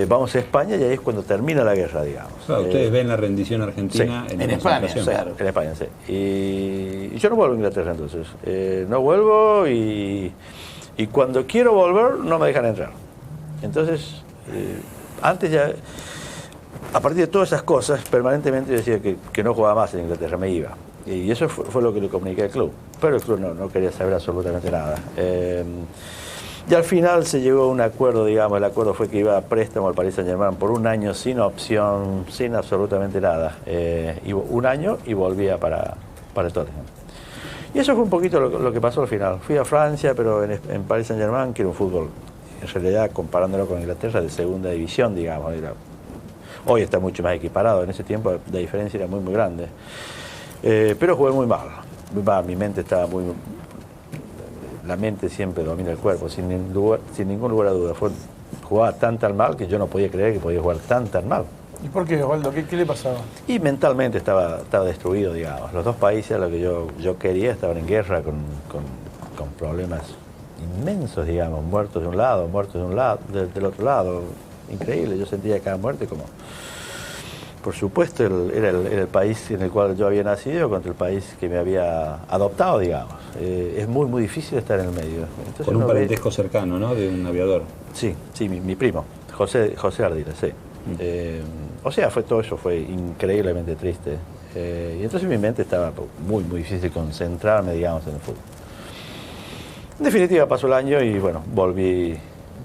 Vamos a España y ahí es cuando termina la guerra, digamos. Claro, ustedes ven la rendición argentina en España, claro. En España, sí. Y yo no vuelvo a Inglaterra entonces. No vuelvo y cuando quiero volver no me dejan entrar. Entonces, antes ya, a partir de todas esas cosas, permanentemente decía que no jugaba más en Inglaterra, me iba. Y eso fue lo que le comuniqué al club. Pero el club no quería saber absolutamente nada. Y al final se llegó a un acuerdo, digamos, el acuerdo fue que iba a préstamo al Paris Saint-Germain por un año sin opción, sin absolutamente nada. Un año y volvía para el Tottenham. Y eso fue un poquito lo que pasó al final. Fui a Francia, pero en Paris Saint-Germain, que era un fútbol, en realidad, comparándolo con Inglaterra, de segunda división, digamos. Hoy está mucho más equiparado, en ese tiempo la diferencia era muy grande. Pero jugué muy mal, mi mente estaba la mente siempre domina el cuerpo, sin ningún lugar a duda. Jugaba tan mal que yo no podía creer que podía jugar tan mal. ¿Y por qué, Osvaldo? ¿Qué le pasaba? Y mentalmente estaba destruido, digamos. Los dos países a los que yo quería estaban en guerra con problemas inmensos, digamos, muertos de un lado, del otro lado. Increíble, yo sentía cada muerte como... Por supuesto, era el país en el cual yo había nacido contra el país que me había adoptado, digamos. Es muy difícil estar en el medio. Entonces, con un parentesco cercano, ¿no? De un aviador. Sí, mi primo, José Ardiles, sí. O sea, todo eso fue increíblemente triste. Y entonces mi mente estaba muy difícil concentrarme, digamos, en el fútbol. En definitiva, pasó el año y, bueno, volví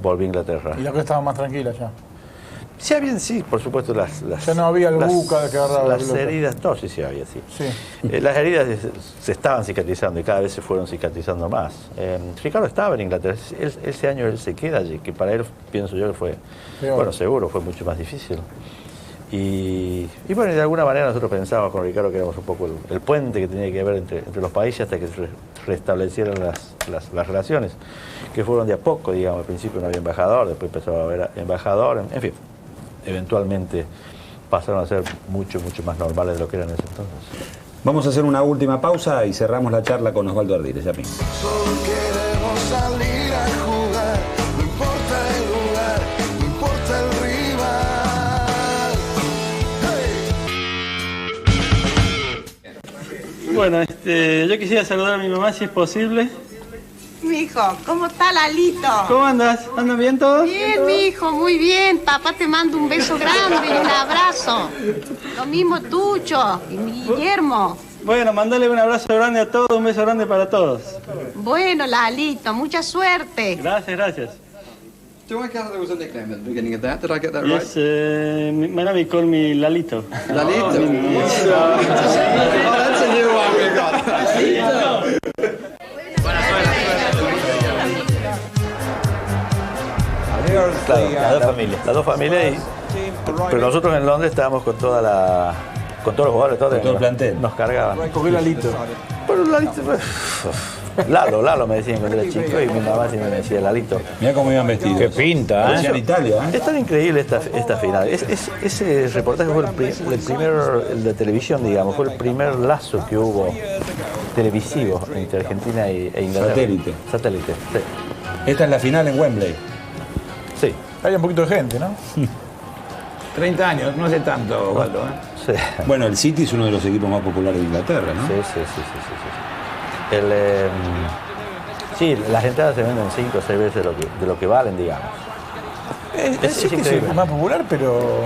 a Inglaterra. ¿Y la cosa estaba más tranquila ya? Sí, por supuesto, ya no había el buca que agarraba las heridas, no, sí había, sí. Las heridas se estaban cicatrizando y cada vez se fueron cicatrizando más. Ricardo estaba en Inglaterra, ese año él se queda allí, que para él, pienso yo, que fue, bueno, seguro, fue mucho más difícil. Y bueno, de alguna manera nosotros pensábamos con Ricardo que éramos un poco el puente que tenía que haber entre los países hasta que se restablecieran las relaciones, que fueron de a poco, digamos. Al principio no había embajador, después empezó a haber embajador, en fin. Eventualmente pasaron a ser mucho más normales de lo que eran en ese entonces. Vamos a hacer una última pausa y cerramos la charla con Osvaldo Ardiles. Ya mismo. Solo queremos salir a jugar, no importa el lugar, no importa el rival. Hey. Bueno, yo quisiera saludar a mi mamá si es posible. Mijo, ¿cómo está Lalito? ¿Cómo andas? ¿Andan bien todos? Bien, mijo, muy bien. Papá te manda un beso grande y un abrazo. Lo mismo tuyo y mi Guillermo. Bueno, mandale un abrazo grande a todos, un beso grande para todos. Bueno, Lalito, mucha suerte. Gracias. Do I gather there was a nickname at the beginning of that? Did I get that right? Yes, my name is called me Lalito. Lalito? Oh, that's a new one we got. Lalito. Claro, las dos familias, pero nosotros en Londres estábamos con todos los jugadores, todo el plantel. Nos cargaban. ¿Por qué Lalito? Pero Lalito, Lalo me decían cuando era chico y mi mamá siempre me decía Lalito. Mira cómo iban vestidos. Qué pinta, Parecía en Italia, Es tan increíble esta final. Ese reportaje fue el primero, el de televisión, digamos, fue el primer lazo que hubo televisivo entre Argentina e Inglaterra. Satélite, sí. Esta es la final en Wembley. Sí. Hay un poquito de gente, ¿no? 30 años, no hace tanto, Osvaldo. Sí. Bueno, el City es uno de los equipos más populares de Inglaterra, ¿no? Sí, las entradas se venden 5 o 6 veces de lo que valen, digamos. El City es más popular, pero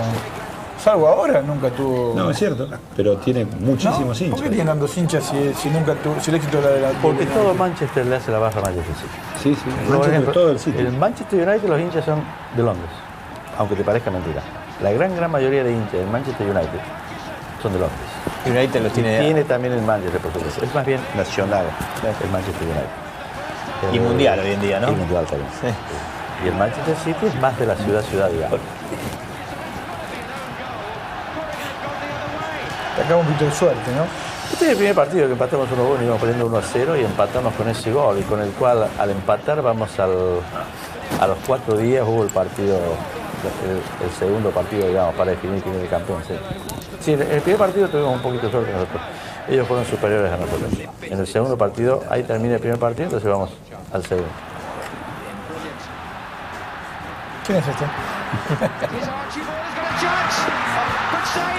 salvo ahora, nunca tuvo... No, es cierto, pero tiene muchísimos ¿Por hinchas. qué tienen tantos hinchas si nunca tuvo, si el éxito de la... Porque todo Manchester le hace la barra a Manchester City. Sí, sí, Por Manchester, ejemplo, todo el City. En Manchester United los hinchas son de Londres, aunque te parezca mentira. La gran mayoría de hinchas del Manchester United son de Londres. United los tiene... Tiene también el Manchester, por supuesto. Es más bien nacional el Manchester United. Y mundial hoy en día, ¿no? Y mundial también. Sí. Y el Manchester City es más de la ciudad, digamos. Acá un poquito de suerte, ¿no? Este es el primer partido que empatamos 1-1 y íbamos perdiendo 1-0 y empatamos con ese gol. Y con el cual, al empatar, vamos a los 4 días hubo el partido, el segundo partido, digamos, para definir quién es el campeón. Sí. Sí, en el primer partido tuvimos un poquito de suerte nosotros. Ellos fueron superiores a nosotros. En el segundo partido, ahí termina el primer partido, entonces vamos al segundo. ¿Quién es este?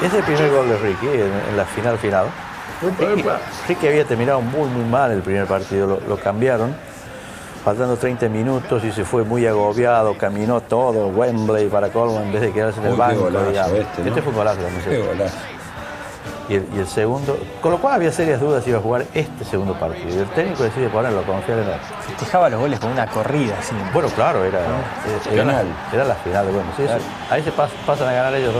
Es el primer gol de Ricky en la final. Ricky había terminado muy mal el primer partido, lo cambiaron, faltando 30 minutos y se fue muy agobiado, caminó todo Wembley para colmo en vez de quedarse en el banco. Golazo, Este ¿no? fue un golazo también. Qué golazo. Y el segundo, con lo cual había serias dudas si iba a jugar este segundo partido. Y el técnico decide ponerlo, confiar en él. Festejaba los goles con una corrida, así. Bueno, claro, era la final de bueno. Sí, Claro. sí. Ahí se pasan a ganar ellos 2-1.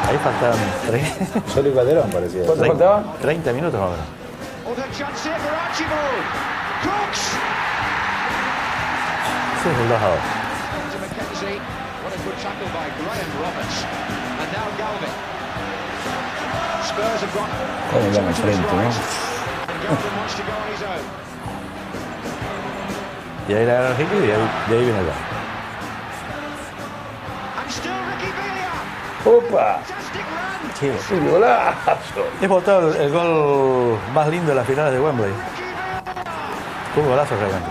Ahí faltaban 3. Solo y Calderón parecía. ¿Cuánto faltaba? 30 minutos más o menos. Sí, es el 2-2. Cómo van al frente, ¿no? Y ahí la gana Ricky y de ahí viene el gol. ¡Opa! Sí, ¡Qué golazo! es votado el gol más lindo de las finales de Wembley. Fue un golazo realmente.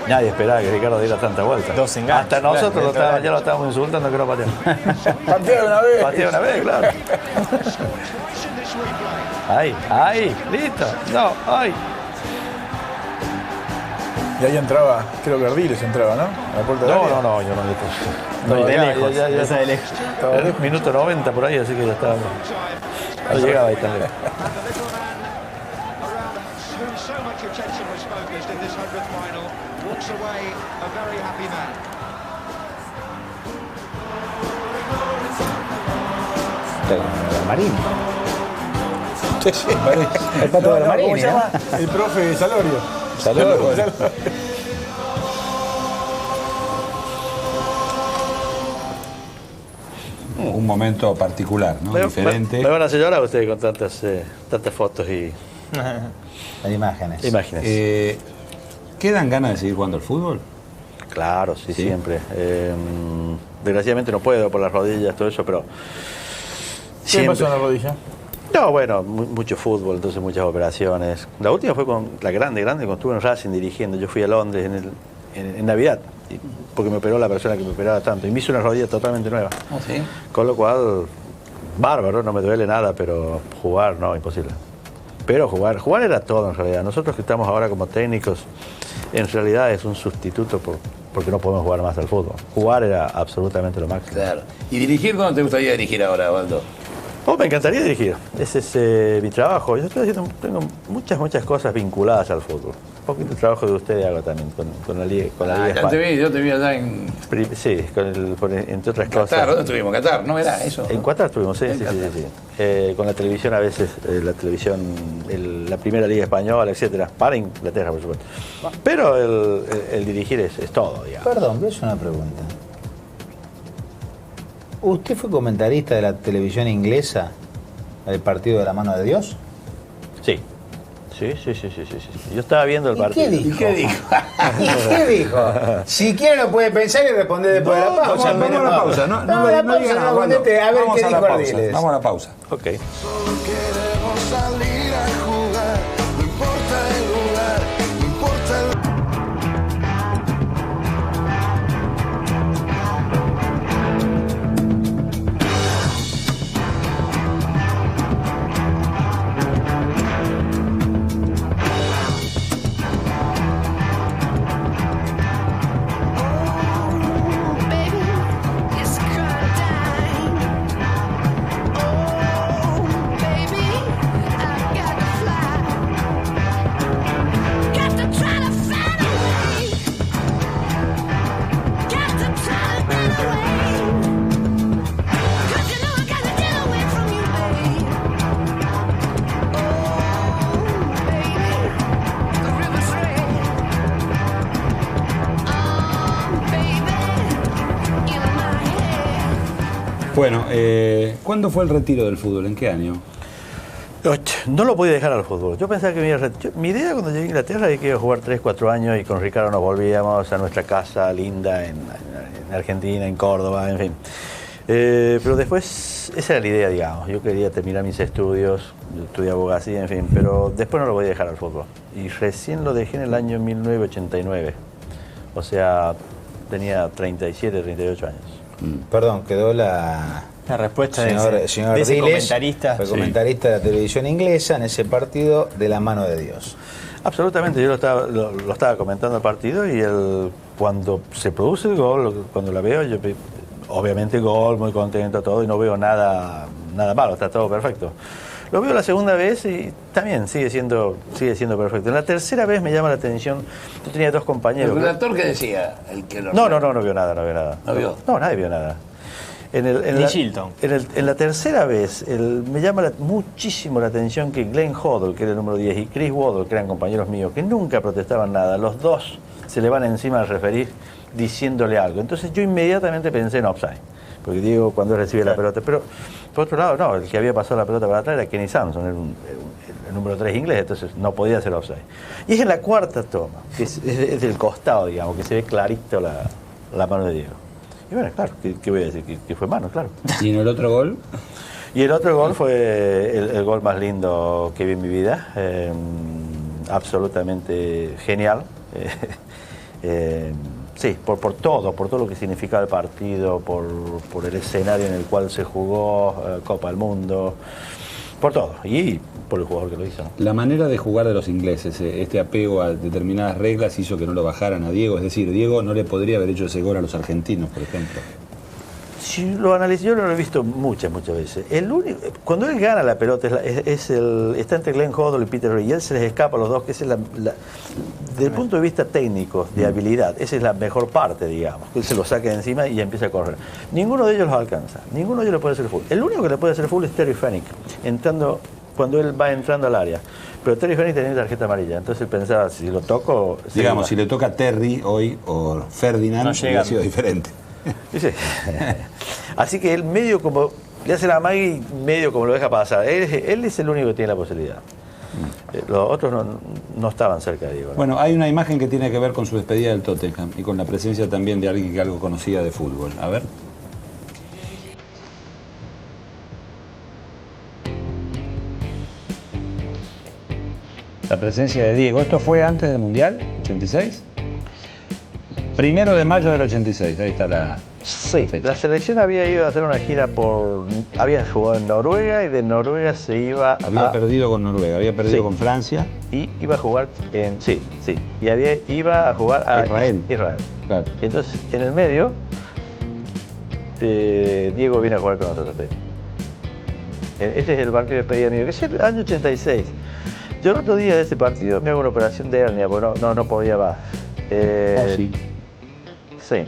Nadie esperaba que Ricardo diera tanta vuelta. Dos enganches, Hasta nosotros claro, ya lo estábamos insultando que no pateamos. Patea una vez. Patea una vez, claro. Ahí, listo. No, ahí. Y ahí entraba, creo que Ardiles entraba, ¿no? A la puerta de área. No, yo no le No, de lejos, esa de lejos. Era un minuto 90 por ahí, así que ya estaba. No llegaba ahí tan lejos. El Marín. Sí, sí. El pato de la Marín, ¿cómo se llama? El profe Salorio. Salorio. Un momento particular, ¿no? Diferente. Me van a hacer llorar ustedes con tantas fotos y Imágenes. ¿Quedan ganas de seguir jugando al fútbol? Claro, sí, siempre. Desgraciadamente no puedo por las rodillas, todo eso, pero... ¿Qué pasó en la rodilla? No, bueno, mucho fútbol, entonces muchas operaciones. La última fue con la grande, cuando estuve en Racing dirigiendo. Yo fui a Londres en Navidad, porque me operó la persona que me operaba tanto. Y me hizo una rodilla totalmente nueva. ¿Ah, sí? Con lo cual, bárbaro, no me duele nada, pero jugar, no, imposible. Pero jugar era todo en realidad. Nosotros que estamos ahora como técnicos, en realidad es un sustituto porque no podemos jugar más al fútbol. Jugar era absolutamente lo máximo. Claro. ¿Y dirigir dónde te gustaría dirigir ahora, Osvaldo? Oh, me encantaría dirigir. Ese es mi trabajo. Yo estoy haciendo, tengo muchas cosas vinculadas al fútbol. Un poquito el trabajo de ustedes hago también con la Liga Española. Yo te vi allá en Sí, entre otras Qatar. cosas. ¿Dónde estuvimos? ¿Qatar? ¿No era eso? En Qatar estuvimos, sí. Con la televisión a veces, la primera Liga Española, etcétera. Para Inglaterra, por supuesto. Pero el dirigir es todo, digamos. Perdón, voy a hacer una pregunta. ¿Usted fue comentarista de la televisión inglesa del partido de la mano de Dios? Sí. Sí. Yo estaba viendo el partido. ¿Y qué dijo? ¿Y qué dijo? Si quiere lo puede pensar y responder después de la pausa. Vamos a la pausa. No diga nada, Osvaldo. A ver Vamos qué a la dijo pausa. Ardiles. Vamos a la pausa. Ok. Solo queremos salir a jugar, no importa el lugar, no importa el Bueno, ¿cuándo fue el retiro del fútbol? ¿En qué año? No lo podía dejar al fútbol. Yo pensaba que me iba a retirar. Mi idea cuando llegué a Inglaterra era que iba a jugar 3, 4 años y con Ricardo nos volvíamos a nuestra casa linda en Argentina, en Córdoba, en fin. Pero después, esa era la idea, digamos. Yo quería terminar mis estudios, yo estudié abogacía, en fin, pero después no lo voy a dejar al fútbol. Y recién lo dejé en el año 1989. O sea, tenía 37, 38 años. Perdón, quedó la respuesta señor de ese Ardiles, comentarista. fue comentarista de la televisión inglesa en ese partido de la mano de Dios. Absolutamente, yo lo estaba comentando el partido y cuando se produce el gol, cuando la veo, yo obviamente gol, muy contento, todo, y no veo nada malo, está todo perfecto. Lo veo la segunda vez y también sigue siendo perfecto. En la tercera vez me llama la atención, yo tenía 2 compañeros. ¿El relator qué decía? No vio nada. ¿No vio? No, nadie vio nada. Ni Shilton. En la tercera vez me llama muchísimo la atención que Glenn Hoddle, que era el número 10, y Chris Waddle, que eran compañeros míos, que nunca protestaban nada, los dos se le van encima al referir diciéndole algo. Entonces yo inmediatamente pensé en offside, porque Diego cuando recibe la pelota, pero por otro lado no, el que había pasado la pelota para atrás era Kenny Sampson, era el número 3 inglés, entonces no podía ser offside. Y es en la cuarta toma, que es del costado, digamos, que se ve clarito la mano de Diego. Y bueno, claro, ¿qué voy a decir? Que fue mano, claro. ¿Y en el otro gol? Y el otro gol fue el gol más lindo que vi en mi vida, absolutamente genial. Sí, por todo lo que significaba el partido, por el escenario en el cual se jugó, Copa del Mundo, por todo, y por el jugador que lo hizo. La manera de jugar de los ingleses, este apego a determinadas reglas hizo que no lo bajaran a Diego, es decir, Diego no le podría haber hecho ese gol a los argentinos, por ejemplo. Si lo analicé, yo lo he visto muchas veces. Cuando él gana la pelota, está entre Glenn Hoddle y Peter Reid, y él se les escapa a los dos, que desde el punto de vista técnico, de habilidad, esa es la mejor parte, digamos. Él se lo saca de encima y empieza a correr. Ninguno de ellos los alcanza, ninguno de ellos le puede hacer full. El único que le puede hacer full es Terry Fenwick, cuando él va entrando al área. Pero Terry Fenwick tenía tarjeta amarilla, entonces él pensaba, si lo toco... Digamos, si le toca a Terry hoy o Ferdinand, hubiera sido diferente. Sí. Así que él medio como le hace la magia y medio como lo deja pasar. Él es el único que tiene la posibilidad. Los otros no estaban cerca de Diego, ¿no? Bueno, hay una imagen que tiene que ver con su despedida del Tottenham y con la presencia también de alguien que algo conocía de fútbol. A ver. La presencia de Diego. ¿Esto fue antes del Mundial? ¿86? 1 de mayo del 86, ahí está la... Sí, la selección había ido a hacer una gira había jugado en Noruega y de Noruega se iba Había perdido con Noruega, había perdido con Francia. Y iba a jugar Sí. Y iba a jugar a Israel. Claro. Y entonces, en el medio, Diego viene a jugar con nosotros. Este es el partido de despedida mío, que es el año 86. Yo el otro día de ese partido me hago una operación de hernia, porque no podía más. Sí.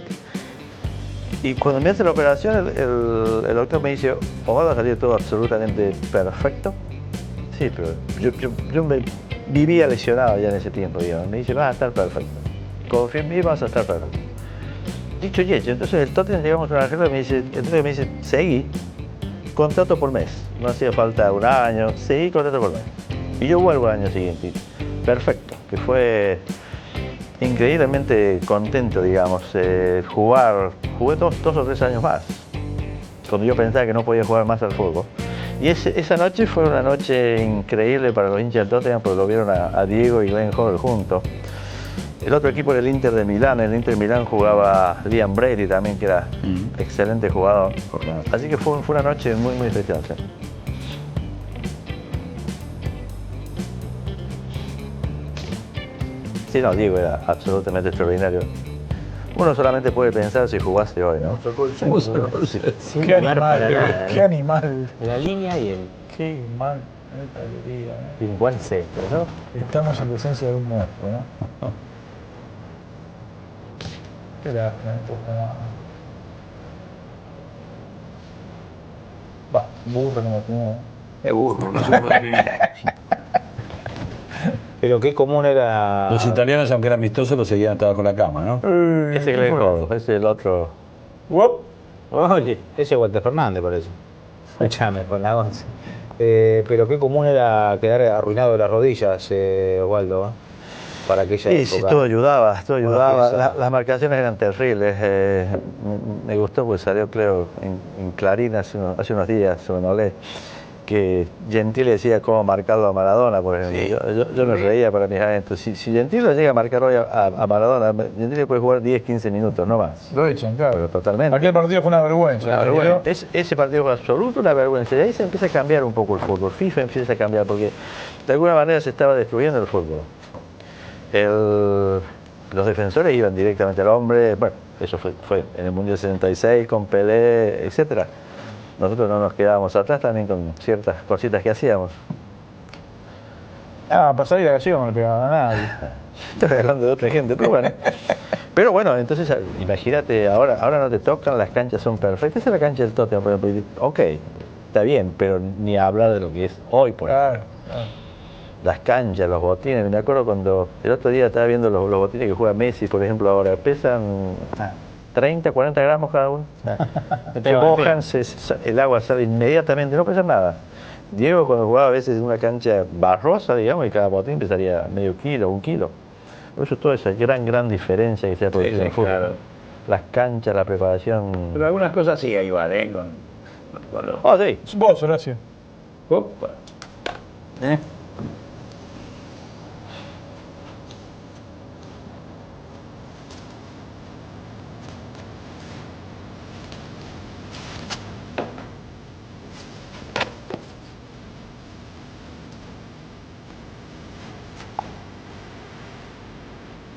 Y cuando me hace la operación, el doctor me dice, va a salir todo absolutamente perfecto. Sí, pero yo me vivía lesionado ya en ese tiempo, digamos. Me dice, vas a estar perfecto. Confía en mí, vas a estar perfecto. Dicho y hecho, entonces el Tottenham llegamos a una regla y me dice, seguí, contrato por mes. No hacía falta un año, seguí, contrato por mes. Y yo vuelvo al año siguiente. Perfecto, que fue increíblemente contento, digamos. Jugué dos o 3 años más, cuando yo pensaba que no podía jugar más al fútbol. Y esa noche fue una noche increíble para los hinchas del Tottenham, porque lo vieron a Diego y Glenn Hoddle juntos. El otro equipo era el Inter de Milán. En el Inter de Milán jugaba Liam Brady también, que era excelente jugador. Así que fue una noche muy, muy especial. ¿Sí? Sí, no, Diego era absolutamente extraordinario. Uno solamente puede pensar si jugase hoy, ¿no? Qué animal, qué animal. La línea y el... Qué mal. Y un buen centro, ¿no? Estamos en presencia de un monstruo, ¿no? Qué lástima, va, burro como tenía. Es burro, no se puede vivir. Pero qué común era... Los italianos, aunque eran amistosos, lo seguían atados con la cama, ¿no? Ese es Glenn Hoddle, ese es el otro. Oye, ese es Walter Fernández, parece. Escuchame, con la 11. Pero qué común era quedar arruinado de las rodillas, Osvaldo, para aquella época. Sí, todo ayudaba, todo ayudaba. Las marcaciones eran terribles. Me gustó porque salió, creo, en Clarín hace unos días, sobre Nolé, que Gentile decía cómo marcarlo a Maradona, porque yo me reía para mis adentros. Si Gentile llega a marcar hoy a Maradona, Gentile puede jugar 10-15 minutos, no más. Lo echan, claro. Pero totalmente. Aquel partido fue una vergüenza. Una vergüenza. Ese partido fue absoluto una vergüenza. Y ahí se empieza a cambiar un poco el fútbol. FIFA empieza a cambiar porque de alguna manera se estaba destruyendo el fútbol. Los defensores iban directamente al hombre. Bueno, eso fue en el Mundial 76 con Pelé, etcétera. Nosotros no nos quedábamos atrás también con ciertas cositas que hacíamos. Pasar y la gallego no le pegaba a nadie. Estoy hablando de otra gente, pero bueno. Pero bueno, entonces imagínate, ahora no te tocan, las canchas son perfectas. Esa es la cancha del Tottenham, por ejemplo. Ok, está bien, pero ni hablar de lo que es hoy, por ejemplo. Claro. Las canchas, los botines. Me acuerdo cuando el otro día estaba viendo los botines que juega Messi, por ejemplo, ahora pesan 30, 40 gramos cada uno. Se mojan, el agua sale inmediatamente, no pesa nada. Diego cuando jugaba a veces en una cancha barrosa, digamos, y cada botín pesaría medio kilo, 1 kilo. Por eso toda esa gran diferencia que se ha producido en el fútbol. Claro. Las canchas, la preparación. Pero algunas cosas sí igual, con los... Oh, sí. Vos, Horacio. Opa.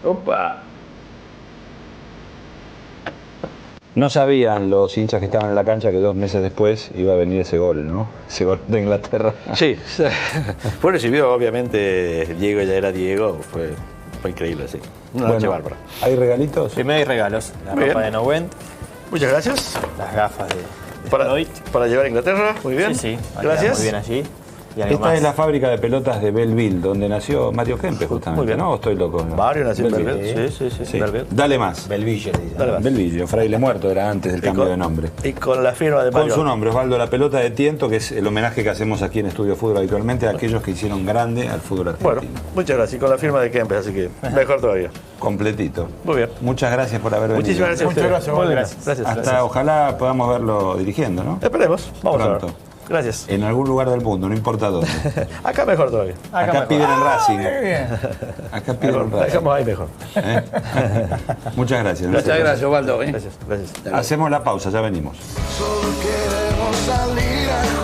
Opa. No sabían los hinchas que estaban en la cancha que 2 meses después iba a venir ese gol, ¿no? Ese gol de Inglaterra. Sí, fue recibido, obviamente, Diego ya era Diego, fue increíble, sí. Una noche bárbara. ¿Hay regalitos? Primero hay regalos. La ropa de Novent. Muchas gracias. Las gafas de para llevar a Inglaterra, muy bien. Sí, gracias. Muy bien allí. Esta es la fábrica de pelotas de Belleville, donde nació Mario Kempes, justamente. Muy bien. ¿No? ¿O estoy loco? ¿No? Mario nació en Belleville. Sí. Dale más. Belleville, Dale más. Belleville, Fraile Muerto era antes del cambio de nombre. Y con la firma de Mario. Con su nombre, Osvaldo, la pelota de Tiento, que es el homenaje que hacemos aquí en Estudio Fútbol habitualmente a aquellos que hicieron grande al fútbol argentino. Bueno, muchas gracias. Y con la firma de Kempes, así que mejor todavía. Completito. Muy bien. Muchas gracias por haber venido. Muchísimas gracias. Muchas gracias. Muy gracias. Hasta ojalá podamos verlo dirigiendo, ¿no? Esperemos. Vamos pronto. a ver. Gracias. En algún lugar del mundo, no importa dónde. Acá mejor todavía. Acá piden en Racing. Acá piden en Racing. Dejamos ahí mejor. Muchas gracias. Muchas gracias, Osvaldo. Gracias. Hacemos la pausa, ya venimos. Solo queremos salir a